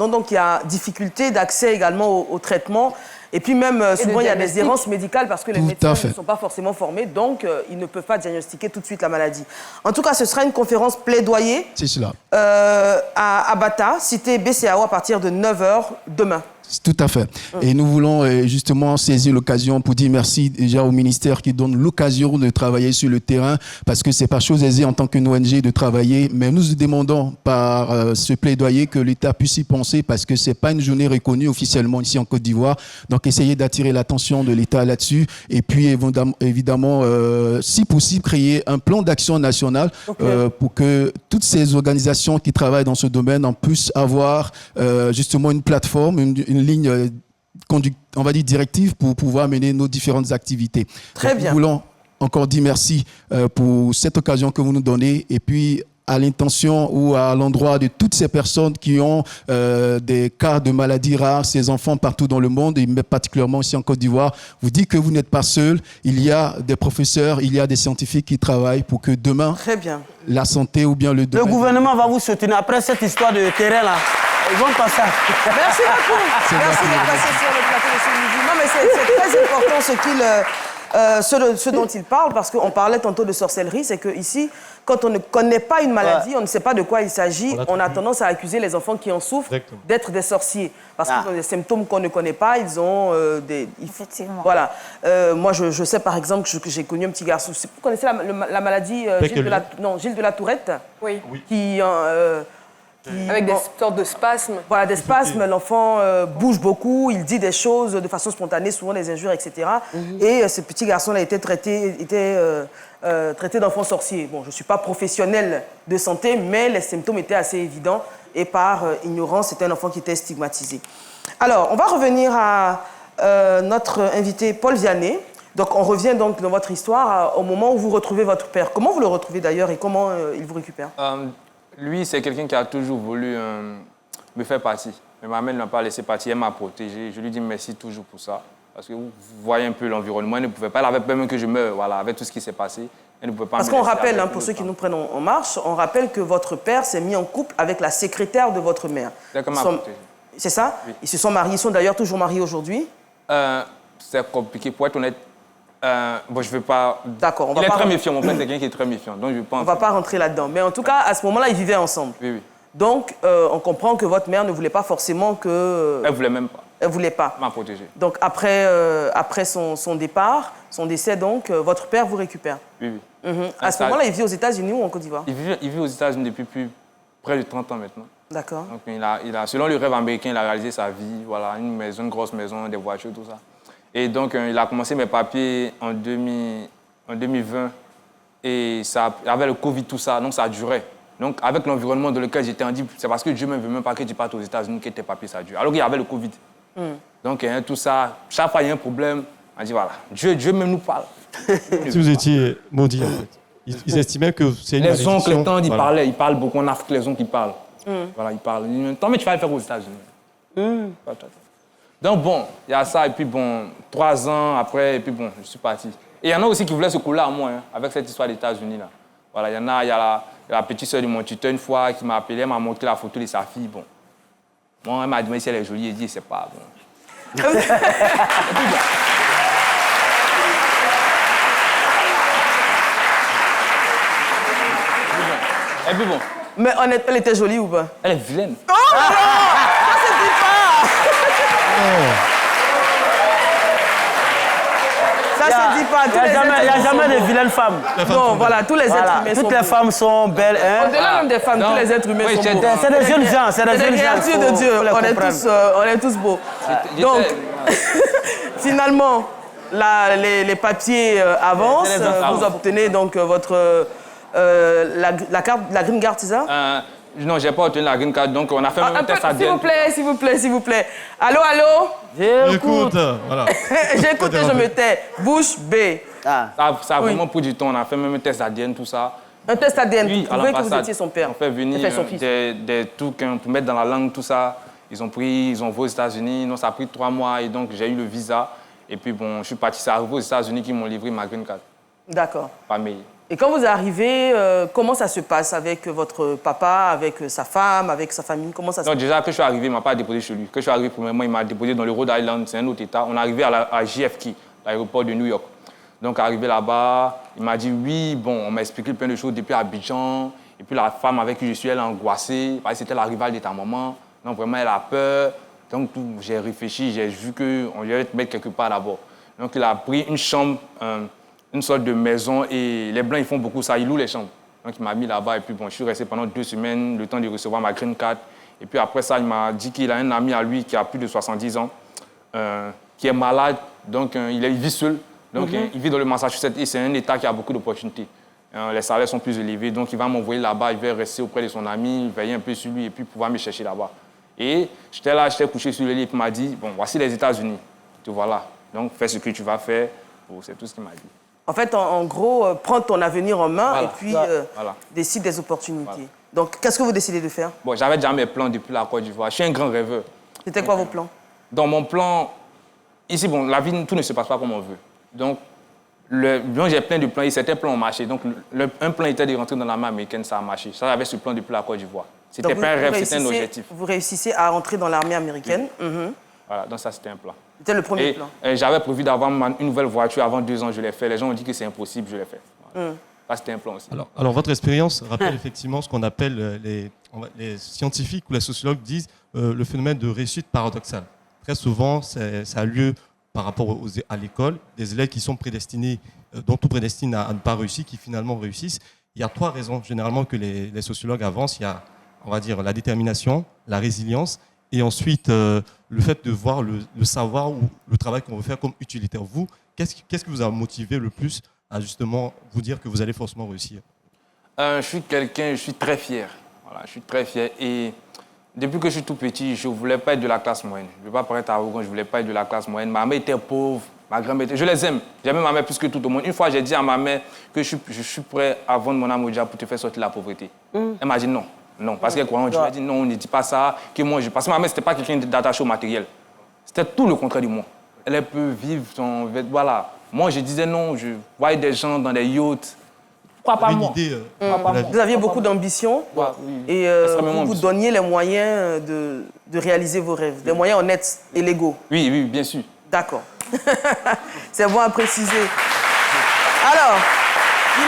S3: Donc il y a difficulté d'accès également au traitement. Et puis même, souvent, il y a des errances médicales parce que les médecins ne sont pas forcément formés, donc ils ne peuvent pas diagnostiquer tout de suite la maladie. En tout cas, ce sera une conférence plaidoyer à Bata, cité BCAO, à partir de 9h demain.
S20: Tout à fait. Et nous voulons justement saisir l'occasion pour dire merci déjà au ministère qui donne l'occasion de travailler sur le terrain parce que c'est pas chose aisée en tant qu'une ONG de travailler, mais nous demandons par ce plaidoyer que l'État puisse y penser parce que c'est pas une journée reconnue officiellement ici en Côte d'Ivoire. Donc essayer d'attirer l'attention de l'État là-dessus et puis évidemment, si possible, créer un plan d'action national pour que toutes ces organisations qui travaillent dans ce domaine en puissent avoir justement une plateforme, une ligne on va dire directive pour pouvoir mener nos différentes activités.
S3: Très bien.
S20: Nous voulons encore dire merci pour cette occasion que vous nous donnez et puis à l'intention ou à l'endroit de toutes ces personnes qui ont des cas de maladies rares, ces enfants partout dans le monde, et particulièrement ici en Côte d'Ivoire, vous dites que vous n'êtes pas seul. Il y a des professeurs, il y a des scientifiques qui travaillent pour que demain, la santé ou bien le domaine...
S6: Le gouvernement va vous soutenir après cette histoire de terrain là. Ils vont passer.
S3: Merci beaucoup. Merci d'être passé sur le plateau de ce midi. Non, mais c'est très important ce dont il parle, parce qu'on parlait tantôt de sorcellerie, c'est qu'ici, quand on ne connaît pas une maladie, on ne sait pas de quoi il s'agit, on a tendance à accuser les enfants qui en souffrent d'être des sorciers. Parce qu'ils ont des symptômes qu'on ne connaît pas, ils ont des...
S8: Effectivement.
S3: Voilà. Moi, je sais par exemple que j'ai connu un petit garçon. Vous connaissez la maladie Gilles de la Tourette?
S5: Oui.
S3: Qui...
S5: avec des sortes de spasmes.
S3: Voilà, des spasmes. L'enfant bouge beaucoup, il dit des choses de façon spontanée, souvent des injures, etc. Et ce petit garçon-là était traité d'enfant sorcier. Bon, je ne suis pas professionnel de santé, mais les symptômes étaient assez évidents. Et par ignorance, c'était un enfant qui était stigmatisé. Alors, on va revenir à notre invité Paul Vianney. Donc, on revient donc dans votre histoire au moment où vous retrouvez votre père. Comment vous le retrouvez d'ailleurs et comment il vous récupère?
S10: Lui, c'est quelqu'un qui a toujours voulu me faire partie. Mais ma mère ne m'a pas laissé partir, elle m'a protégé. Je lui dis merci toujours pour ça. Parce que vous voyez un peu l'environnement, elle ne pouvait pas. Elle avait peur même que je meure, voilà, avec tout ce qui s'est passé. Elle ne pouvait pas.
S3: Parce qu'on rappelle, pour ceux qui nous prennent en marche, on rappelle que votre père s'est mis en couple avec la secrétaire de votre mère. C'est ça? Oui. Ils se sont mariés, ils sont d'ailleurs toujours mariés aujourd'hui?
S10: C'est compliqué, pour être honnête. Bon, je ne veux pas...
S3: D'accord.
S10: Il est très méfiant, mon père, c'est quelqu'un qui est très méfiant. Donc je pense...
S3: On ne va pas rentrer là-dedans. Mais en tout cas, à ce moment-là, ils vivaient ensemble.
S10: Oui, oui.
S3: Donc, on comprend que votre mère ne voulait pas forcément que...
S10: Elle ne voulait même pas.
S3: Elle ne voulait pas.
S10: M'a protégé.
S3: Donc, après son départ, son décès, donc, votre père vous récupère.
S10: Oui, oui.
S3: À ce moment-là, il vit aux États-Unis ou en Côte d'Ivoire?
S10: Il vit aux États-Unis depuis près de 30 ans maintenant.
S3: D'accord.
S10: Donc, selon le rêve américain, il a réalisé sa vie. Voilà, une maison, une grosse maison, des voitures, tout ça. Et donc, il a commencé mes papiers en 2020. Et ça, avec le Covid, tout ça, donc ça durait. Donc, avec l'environnement dans lequel j'étais, on dit, c'est parce que Dieu ne veut même pas que tu partes aux États-Unis que tes papiers, ça dure. Alors qu'il y avait le Covid. Donc, tout ça, chaque fois, il y a un problème. On dit, voilà, Dieu même nous parle.
S4: Si vous étiez maudit, en fait. Ils estimaient que c'est une
S10: les oncles, le temps,
S4: voilà.
S10: Ils parlent beaucoup. En Afrique, les oncles, ils parlent. Voilà, ils parlent. Tant mais tu vas le faire aux États-Unis. Donc bon, il y a ça, et puis bon, 3 ans après, et puis bon, je suis parti. Et il y en a aussi qui voulaient se couler à moi, hein, avec cette histoire des États-Unis là. Voilà, il y a la petite soeur de mon tuteur une fois qui m'a appelé, elle m'a montré la photo de sa fille, bon. Bon, elle m'a dit, mais si elle est jolie, elle dit, c'est pas bon. Et puis bon.
S3: Mais elle était jolie ou pas?
S10: Elle est vilaine.
S3: Oh non! Ça se dit pas! Ça se dit pas.
S6: Il n'y a jamais de vilaines femmes.
S3: Non, voilà, tous les êtres humains sont
S6: toutes les femmes sont belles. Hein?
S3: Au-delà même des femmes, tous les êtres humains sont beaux.
S6: C'est des jeunes gens. C'est des
S3: créatures de Dieu. On est tous beaux. Donc, finalement, les papiers avancent. Vous obtenez donc votre... la green card, c'est ça?
S10: Non, j'ai pas obtenu la green card, donc on a fait même un test ADN.
S3: S'il vous plaît. Allô, allô?
S4: J'écoute. Voilà.
S3: J'écoute et je me tais. Bouche bée.
S10: Ça a vraiment pris du temps. On a fait même un test ADN, tout ça.
S3: Un test ADN
S10: Oui,
S3: pour prouver que vous étiez son père.
S10: On fait venir
S3: son fils.
S10: des trucs pour mettre dans la langue, tout ça. Ils ont envoyé aux États-Unis. Donc ça a pris 3 mois et donc j'ai eu le visa. Et puis bon, je suis parti. C'est arrivé aux États-Unis qui m'ont livré ma green card.
S3: D'accord.
S10: Famille.
S3: Et quand vous arrivez, comment ça se passe avec votre papa, avec sa femme, avec sa famille? Comment ça se passe?
S10: Déjà, que je suis arrivé, il ne m'a pas déposé chez lui. Que je suis arrivé, premièrement, il m'a déposé dans le Rhode Island, c'est un autre État. On est arrivé à JFK, l'aéroport de New York. Donc, arrivé là-bas, il m'a dit oui, bon, on m'a expliqué plein de choses depuis Abidjan. Et puis, la femme avec qui je suis, elle est angoissée, parce que c'était la rivale de ta maman. Donc, vraiment, elle a peur. Donc, j'ai réfléchi, j'ai vu qu'on devait te mettre quelque part d'abord. Donc, il a pris une chambre, une sorte de maison, et les Blancs, ils font beaucoup ça, ils louent les chambres. Donc, il m'a mis là-bas, et puis bon, je suis resté pendant 2 semaines, le temps de recevoir ma green card. Et puis après ça, il m'a dit qu'il a un ami à lui qui a plus de 70 ans, qui est malade, donc il vit seul. Donc, il vit dans le Massachusetts, et c'est un État qui a beaucoup d'opportunités. Les salaires sont plus élevés, donc il va m'envoyer là-bas, il va rester auprès de son ami, veiller un peu sur lui, et puis pouvoir me chercher là-bas. Et j'étais là, j'étais couché sur le lit, et puis il m'a dit, bon, voici les États-Unis, te voilà. Donc, fais ce que tu vas faire. Bon, c'est tout ce qu'il m'a dit.
S3: En fait, en gros, prends ton avenir en main
S10: Voilà.
S3: et puis décide des opportunités.
S10: Voilà.
S3: Donc, qu'est-ce que vous décidez de faire?
S10: Bon, j'avais déjà mes plans depuis la Côte d'Ivoire. Je suis un grand rêveur.
S3: C'était quoi vos plans?
S10: Dans mon plan, ici, bon, la vie, tout ne se passe pas comme on veut. Donc, j'ai plein de plans et certains plans ont marché. Donc, un plan était de rentrer dans l'armée américaine, ça a marché. Ça, j'avais ce plan depuis la Côte d'Ivoire. C'était pas un rêve, c'était un objectif.
S3: Vous réussissez à rentrer dans l'armée américaine.
S10: Voilà, donc ça, c'était un plan.
S3: C'était le premier plan.
S10: J'avais prévu d'avoir une nouvelle voiture avant 2 ans, je l'ai fait. Les gens ont dit que c'est impossible, je l'ai fait. Voilà. Ça, c'était un plan aussi.
S4: Alors votre expérience rappelle effectivement ce qu'on appelle les scientifiques ou les sociologues disent le phénomène de réussite paradoxale. Très souvent, ça a lieu par rapport à l'école, des élèves qui sont prédestinés, dont tout prédestine à ne pas réussir, qui finalement réussissent. Il y a 3 raisons généralement que les sociologues avancent. Il y a, on va dire, la détermination, la résilience, et ensuite le fait de voir le savoir ou le travail qu'on veut faire comme utilitaire. Vous, qu'est-ce qui vous a motivé le plus à justement vous dire que vous allez forcément réussir?
S10: Je suis très fier. Voilà, je suis très fier. Et depuis que je suis tout petit, je ne voulais pas être de la classe moyenne. Je ne vais pas paraître arrogant, je ne voulais pas être de la classe moyenne. Ma mère était pauvre, ma grand-mère était... Je les aime. J'aime ma mère plus que tout le monde. Une fois, j'ai dit à ma mère que je suis prêt à vendre mon âme au diable pour te faire sortir de la pauvreté. Elle m'a dit non. Non, parce qu'elle croyait en Dieu. Elle a dit non, ne dis pas ça. Que moi, parce que ma mère, ce n'était pas quelqu'un d'attaché au matériel. C'était tout le contraire de moi. Elle peut vivre son... Voilà. Moi, je disais non, je voyais des gens dans des yachts. Pourquoi pas moi?
S3: Vous aviez beaucoup d'ambition et vous vous donniez les moyens de réaliser vos rêves, des moyens honnêtes et légaux.
S10: Oui, oui, bien sûr.
S3: D'accord. C'est bon à préciser. Alors, il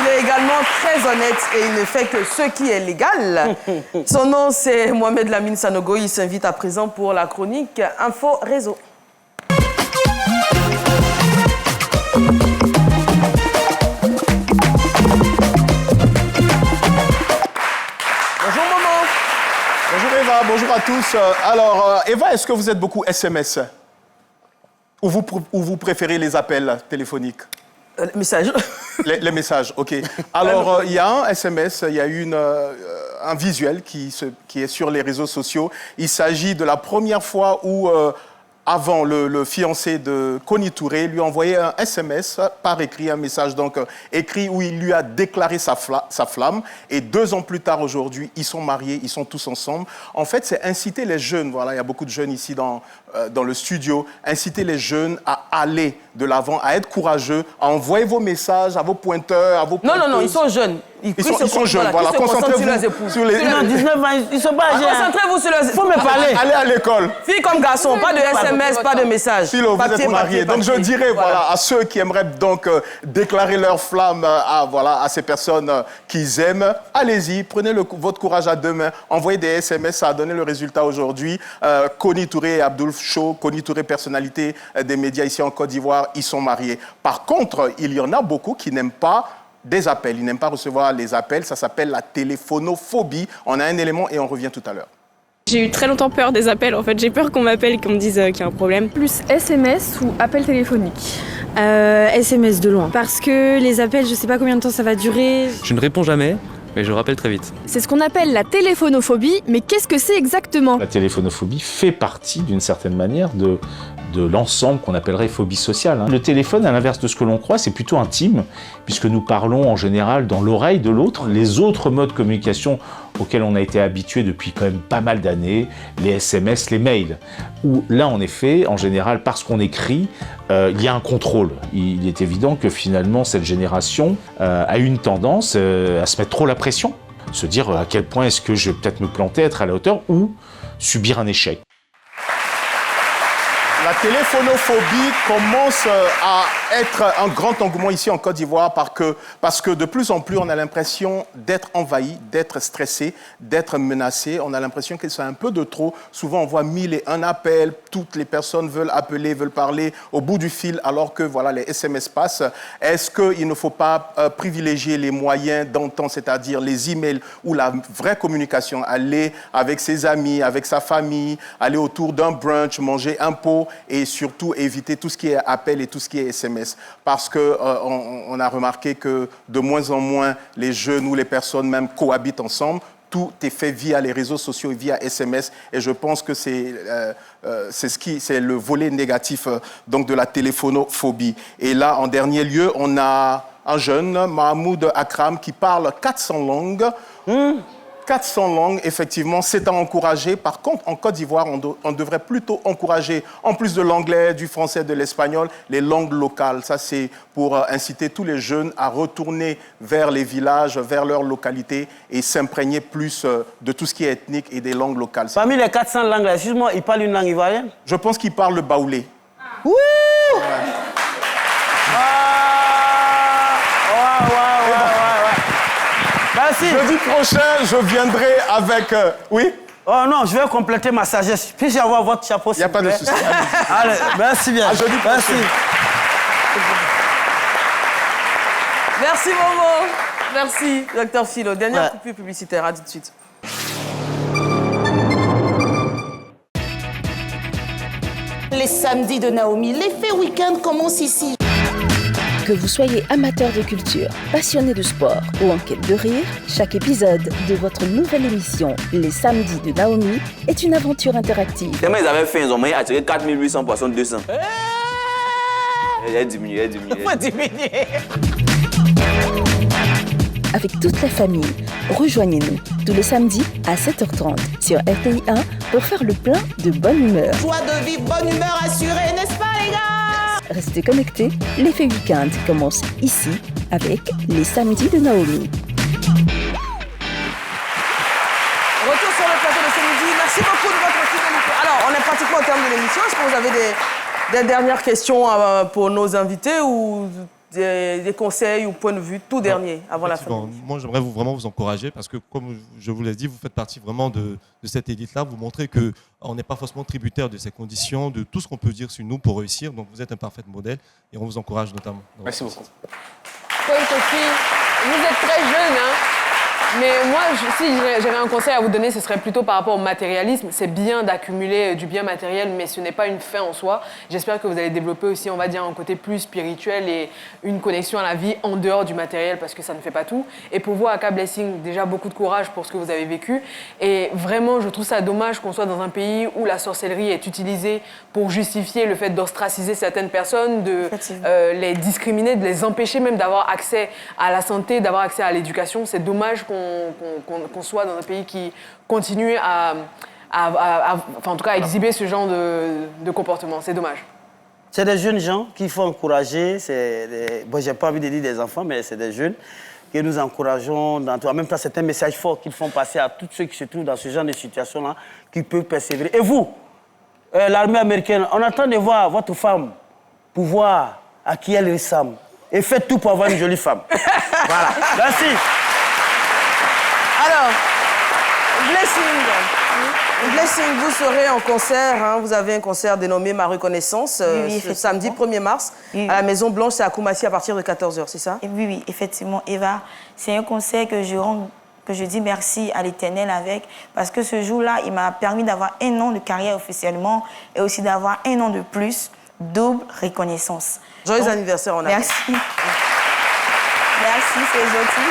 S3: est également très honnête et il ne fait que ce qui est légal. Son nom, c'est Mohamed Lamine Sanogo. Il s'invite à présent pour la chronique Info Réseau. Bonjour Momo.
S21: Bonjour Eva, bonjour à tous. Alors Eva, est-ce que vous êtes beaucoup SMS? Ou vous préférez les appels téléphoniques?
S3: Les messages.
S21: Les messages, ok. Alors il y a un SMS, il y a un visuel qui est sur les réseaux sociaux. Il s'agit de la première fois où... avant, le fiancé de Connie Touré lui envoyait un SMS par écrit, un message donc écrit où il lui a déclaré sa flamme. Et 2 ans plus tard, aujourd'hui, ils sont mariés, ils sont tous ensemble. En fait, c'est inciter les jeunes, voilà, il y a beaucoup de jeunes ici dans le studio, inciter les jeunes à aller de l'avant, à être courageux, à envoyer vos messages à vos pointeurs, à vos pointeuses.
S3: Non, ils sont jeunes.
S21: Ils sont jeunes, voilà. Concentrez-vous sur les...
S6: Non, 19 ans, ils sont pas âgés.
S3: Concentrez-vous sur les...
S21: Faut me parler. Allez à l'école.
S3: Filles comme garçons, pas de SMS, pas de messages.
S21: Philo, vous êtes mariés. Donc je dirais, voilà, à ceux qui aimeraient donc déclarer leur flamme à ces personnes qu'ils aiment, allez-y, prenez votre courage à 2 mains, envoyez des SMS, ça a donné le résultat aujourd'hui. Connie Touré et Abdoul Show, Connie Touré, personnalité des médias ici en Côte d'Ivoire, ils sont mariés. Par contre, il y en a beaucoup qui n'aiment pas des appels. Ils n'aiment pas recevoir les appels. Ça s'appelle la téléphonophobie. On a un élément et on revient tout à l'heure.
S22: J'ai eu très longtemps peur des appels. En fait, j'ai peur qu'on m'appelle et qu'on me dise qu'il y a un problème.
S17: Plus SMS ou appel téléphonique?
S22: SMS de loin. Parce que les appels, je sais pas combien de temps ça va durer.
S23: Je ne réponds jamais.
S1: Mais je rappelle très vite.
S22: C'est ce qu'on appelle la téléphonophobie, mais qu'est-ce que c'est exactement?
S7: La téléphonophobie fait partie, d'une certaine manière, de l'ensemble qu'on appellerait phobie sociale. Le téléphone, à l'inverse de ce que l'on croit, c'est plutôt intime, puisque nous parlons en général dans l'oreille de l'autre. Les autres modes de communication auxquels on a été habitué depuis quand même pas mal d'années, les SMS, les mails, où là, en effet, en général, parce qu'on écrit, il y a un contrôle. Il est évident que finalement, cette génération a une tendance à se mettre trop la pression, se dire à quel point est-ce que je vais peut-être me planter, être à la hauteur, ou subir un échec.
S21: La téléphonophobie commence à être un grand engouement ici en Côte d'Ivoire parce que de plus en plus, on a l'impression d'être envahi, d'être stressé, d'être menacé. On a l'impression que c'est un peu de trop. Souvent, on voit 1001 appels. Toutes les personnes veulent appeler, veulent parler au bout du fil, alors que voilà, les SMS passent. Est-ce qu'il ne faut pas privilégier les moyens d'antan, c'est-à-dire les emails ou la vraie communication, aller avec ses amis, avec sa famille, aller autour d'un brunch, manger un pot, et surtout éviter tout ce qui est appel et tout ce qui est SMS. Parce qu'on a remarqué que de moins en moins, les jeunes ou les personnes même cohabitent ensemble. Tout est fait via les réseaux sociaux et via SMS. Et je pense que c'est le volet négatif donc de la téléphonophobie. Et là, en dernier lieu, on a un jeune, Mahmoud Akram, qui parle 400 langues. 400 langues, effectivement, c'est à encourager. Par contre, en Côte d'Ivoire, on devrait plutôt encourager, en plus de l'anglais, du français, de l'espagnol, les langues locales. Ça, c'est pour inciter tous les jeunes à retourner vers les villages, vers leur localité et s'imprégner plus de tout ce qui est ethnique et des langues locales.
S6: Parmi les 400 langues, excuse-moi, il parle une langue ivoirienne?
S21: Je pense qu'il parle le baoulé.
S6: Ouh! Ouais. Merci.
S21: Jeudi prochain, je viendrai avec... Oui?
S6: Oh non, je vais compléter ma sagesse. Puis-je avoir votre chapeau? Il n'y
S21: a pas de souci.
S6: Allez, merci bien.
S21: À jeudi prochain.
S6: Merci.
S3: Merci Momo. Merci, Dr Philo. Dernière coupure publicitaire, à tout de suite.
S23: Les samedis de Naomi, l'effet week-end commence ici.
S24: Que vous soyez amateur de culture, passionné de sport ou en quête de rire, chaque épisode de votre nouvelle émission Les Samedis de Naomi est une aventure interactive.
S25: Tellement ils avaient faim, ils ont moyen attiré 4800 poissons 200. Il a diminué,
S6: Il faut diminuer.
S24: Avec toute la famille, rejoignez-nous tous les samedis à 7h30 sur RTI 1 pour faire le plein de bonne humeur.
S23: Joie de vivre, bonne humeur assurée, n'est-ce pas les gars?
S24: Restez connectés, l'effet week-end commence ici avec les samedis de Naomi.
S3: Retour sur le plateau de ce midi. Merci beaucoup de votre fidélité. Alors, on est pratiquement au terme de l'émission. Est-ce que vous avez des dernières questions pour nos invités ou des conseils ou points de vue tout dernier avant la fin?
S4: Moi, j'aimerais vraiment vous encourager parce que, comme je vous l'ai dit, vous faites partie vraiment de cette élite-là. Vous montrez qu'on n'est pas forcément tributaire de ces conditions, de tout ce qu'on peut dire sur nous pour réussir. Donc, vous êtes un parfait modèle et on vous encourage notamment.
S21: Merci beaucoup.
S5: Vous êtes très jeune, hein? Mais moi, si j'avais un conseil à vous donner, ce serait plutôt par rapport au matérialisme. C'est bien d'accumuler du bien matériel, mais ce n'est pas une fin en soi. J'espère que vous allez développer aussi, on va dire, un côté plus spirituel et une connexion à la vie en dehors du matériel, parce que ça ne fait pas tout. Et pour vous, Aka Blessing, déjà beaucoup de courage pour ce que vous avez vécu. Et vraiment, je trouve ça dommage qu'on soit dans un pays où la sorcellerie est utilisée pour justifier le fait d'ostraciser certaines personnes, de les discriminer, de les empêcher même d'avoir accès à la santé, d'avoir accès à l'éducation. C'est dommage qu'on soit dans un pays qui continue en tout cas, à exhiber ce genre de comportement. C'est dommage.
S6: C'est des jeunes gens qu'il faut encourager. Bon, j'ai pas envie de dire des enfants, mais c'est des jeunes que nous encourageons. En même temps, c'est un message fort qu'ils font passer à tous ceux qui se trouvent dans ce genre de situation-là, qui peuvent persévérer. Et vous, l'armée américaine, on attend de voir votre femme pour voir à qui elle ressemble. Et faites tout pour avoir une jolie femme. Voilà. Merci.
S3: Alors, Blessing, vous serez en concert, hein, vous avez un concert dénommé Ma Reconnaissance, ce samedi 1er mars, à la Maison Blanche, c'est à Koumassi à partir de 14h, c'est ça?
S8: Oui, effectivement, Eva, c'est un concert que je dis merci à l'Éternel avec, parce que ce jour-là, il m'a permis d'avoir 1 an de carrière officiellement et aussi d'avoir 1 an de plus, double reconnaissance.
S3: Joyeux anniversaire en avance.
S8: Merci. Merci, c'est gentil.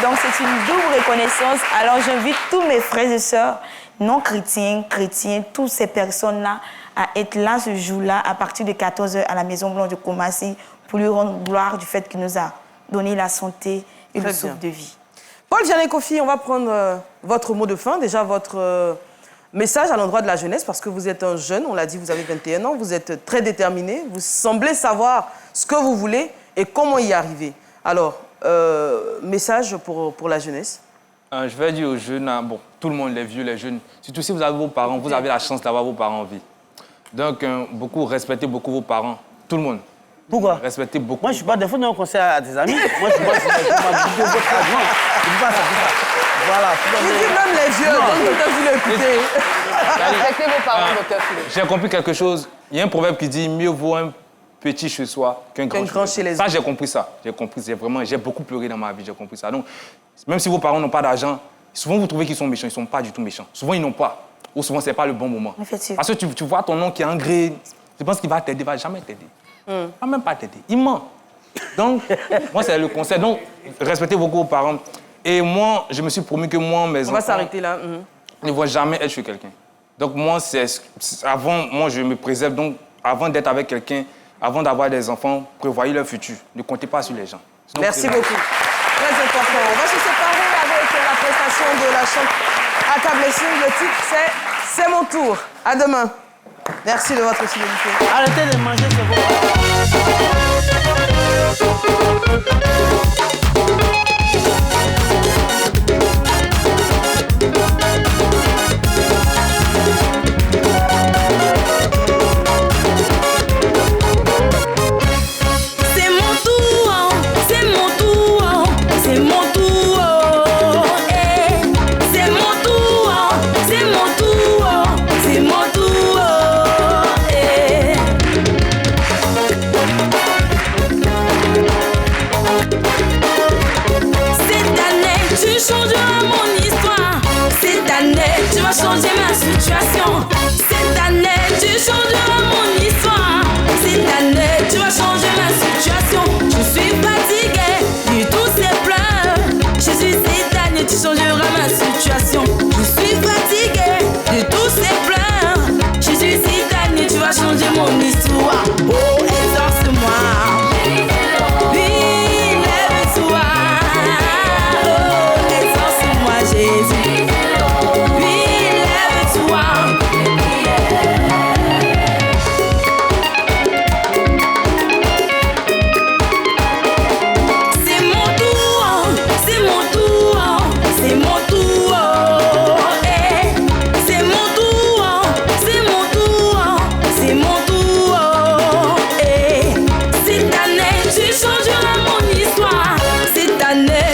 S8: Donc c'est une double reconnaissance. Alors j'invite tous mes frères et sœurs, non chrétiens, chrétiens, toutes ces personnes-là, à être là ce jour-là, à partir de 14h à la Maison Blanche de Koumassi, pour lui rendre gloire du fait qu'il nous a donné la santé et le souffle de vie.
S3: Paul Vianney Kofi, on va prendre votre mot de fin, déjà votre message à l'endroit de la jeunesse, parce que vous êtes un jeune, on l'a dit, vous avez 21 ans, vous êtes très déterminé, vous semblez savoir ce que vous voulez et comment y arriver. Alors, message pour la jeunesse.
S10: Je vais dire aux jeunes, bon, tout le monde, les vieux, les jeunes, surtout si vous avez vos parents, vous avez la chance d'avoir vos parents en vie. Donc, respectez beaucoup vos parents, tout le monde.
S6: Pourquoi?
S10: Respectez beaucoup.
S6: Moi, je ne suis pas défendre un conseil à tes amis. Moi, je suis pas votre adjoint. Je ne pas ça. Voilà.
S3: Il dit même les vieux, donc docteur Philo, écoutez.
S5: Respectez vos parents, docteur Philo.
S10: J'ai compris quelque chose. Il y a un proverbe qui dit mieux vaut un petit chez soi qu'un grand chez les autres. Ça, j'ai compris ça. J'ai compris. J'ai beaucoup pleuré dans ma vie. J'ai compris ça. Donc, même si vos parents n'ont pas d'argent, souvent vous trouvez qu'ils sont méchants. Ils ne sont pas du tout méchants. Souvent, ils n'ont pas. Ou souvent, ce n'est pas le bon moment. Parce que tu vois ton oncle qui est engrais, tu penses qu'il va t'aider, il ne va jamais t'aider. Il ne va même pas t'aider. Il ment. Donc, moi, c'est le conseil. Donc, respectez beaucoup vos parents. Et moi, je me suis promis que moi, mes enfants...
S3: On va s'arrêter là.
S10: Ne vont jamais être chez quelqu'un. Donc, moi, moi, je me préserve. Donc, avant d'être avec quelqu'un, avant d'avoir des enfants, prévoyez leur futur. Ne comptez pas sur les gens. Sinon,
S3: merci beaucoup. Très important. On va se séparer avec la prestation de la chanteuse Aka Blessing. Le titre, c'est mon tour. À demain. Merci de votre fidélité.
S6: Arrêtez de manger, c'est bon.
S1: Changer ma situation. Cette année, tu changeras mon histoire. Cette année, tu vas changer ma situation. Je suis fatiguée de tous ces pleurs. Jésus, cette année, tu changeras ma situation. Je suis fatiguée de tous ces pleurs. Jésus, cette année, tu vas changer mon histoire. Oh, exauce-moi. Oui, lève-toi. Oh, exauce-moi, Jésus.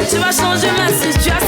S1: Tu vas changer ma situation.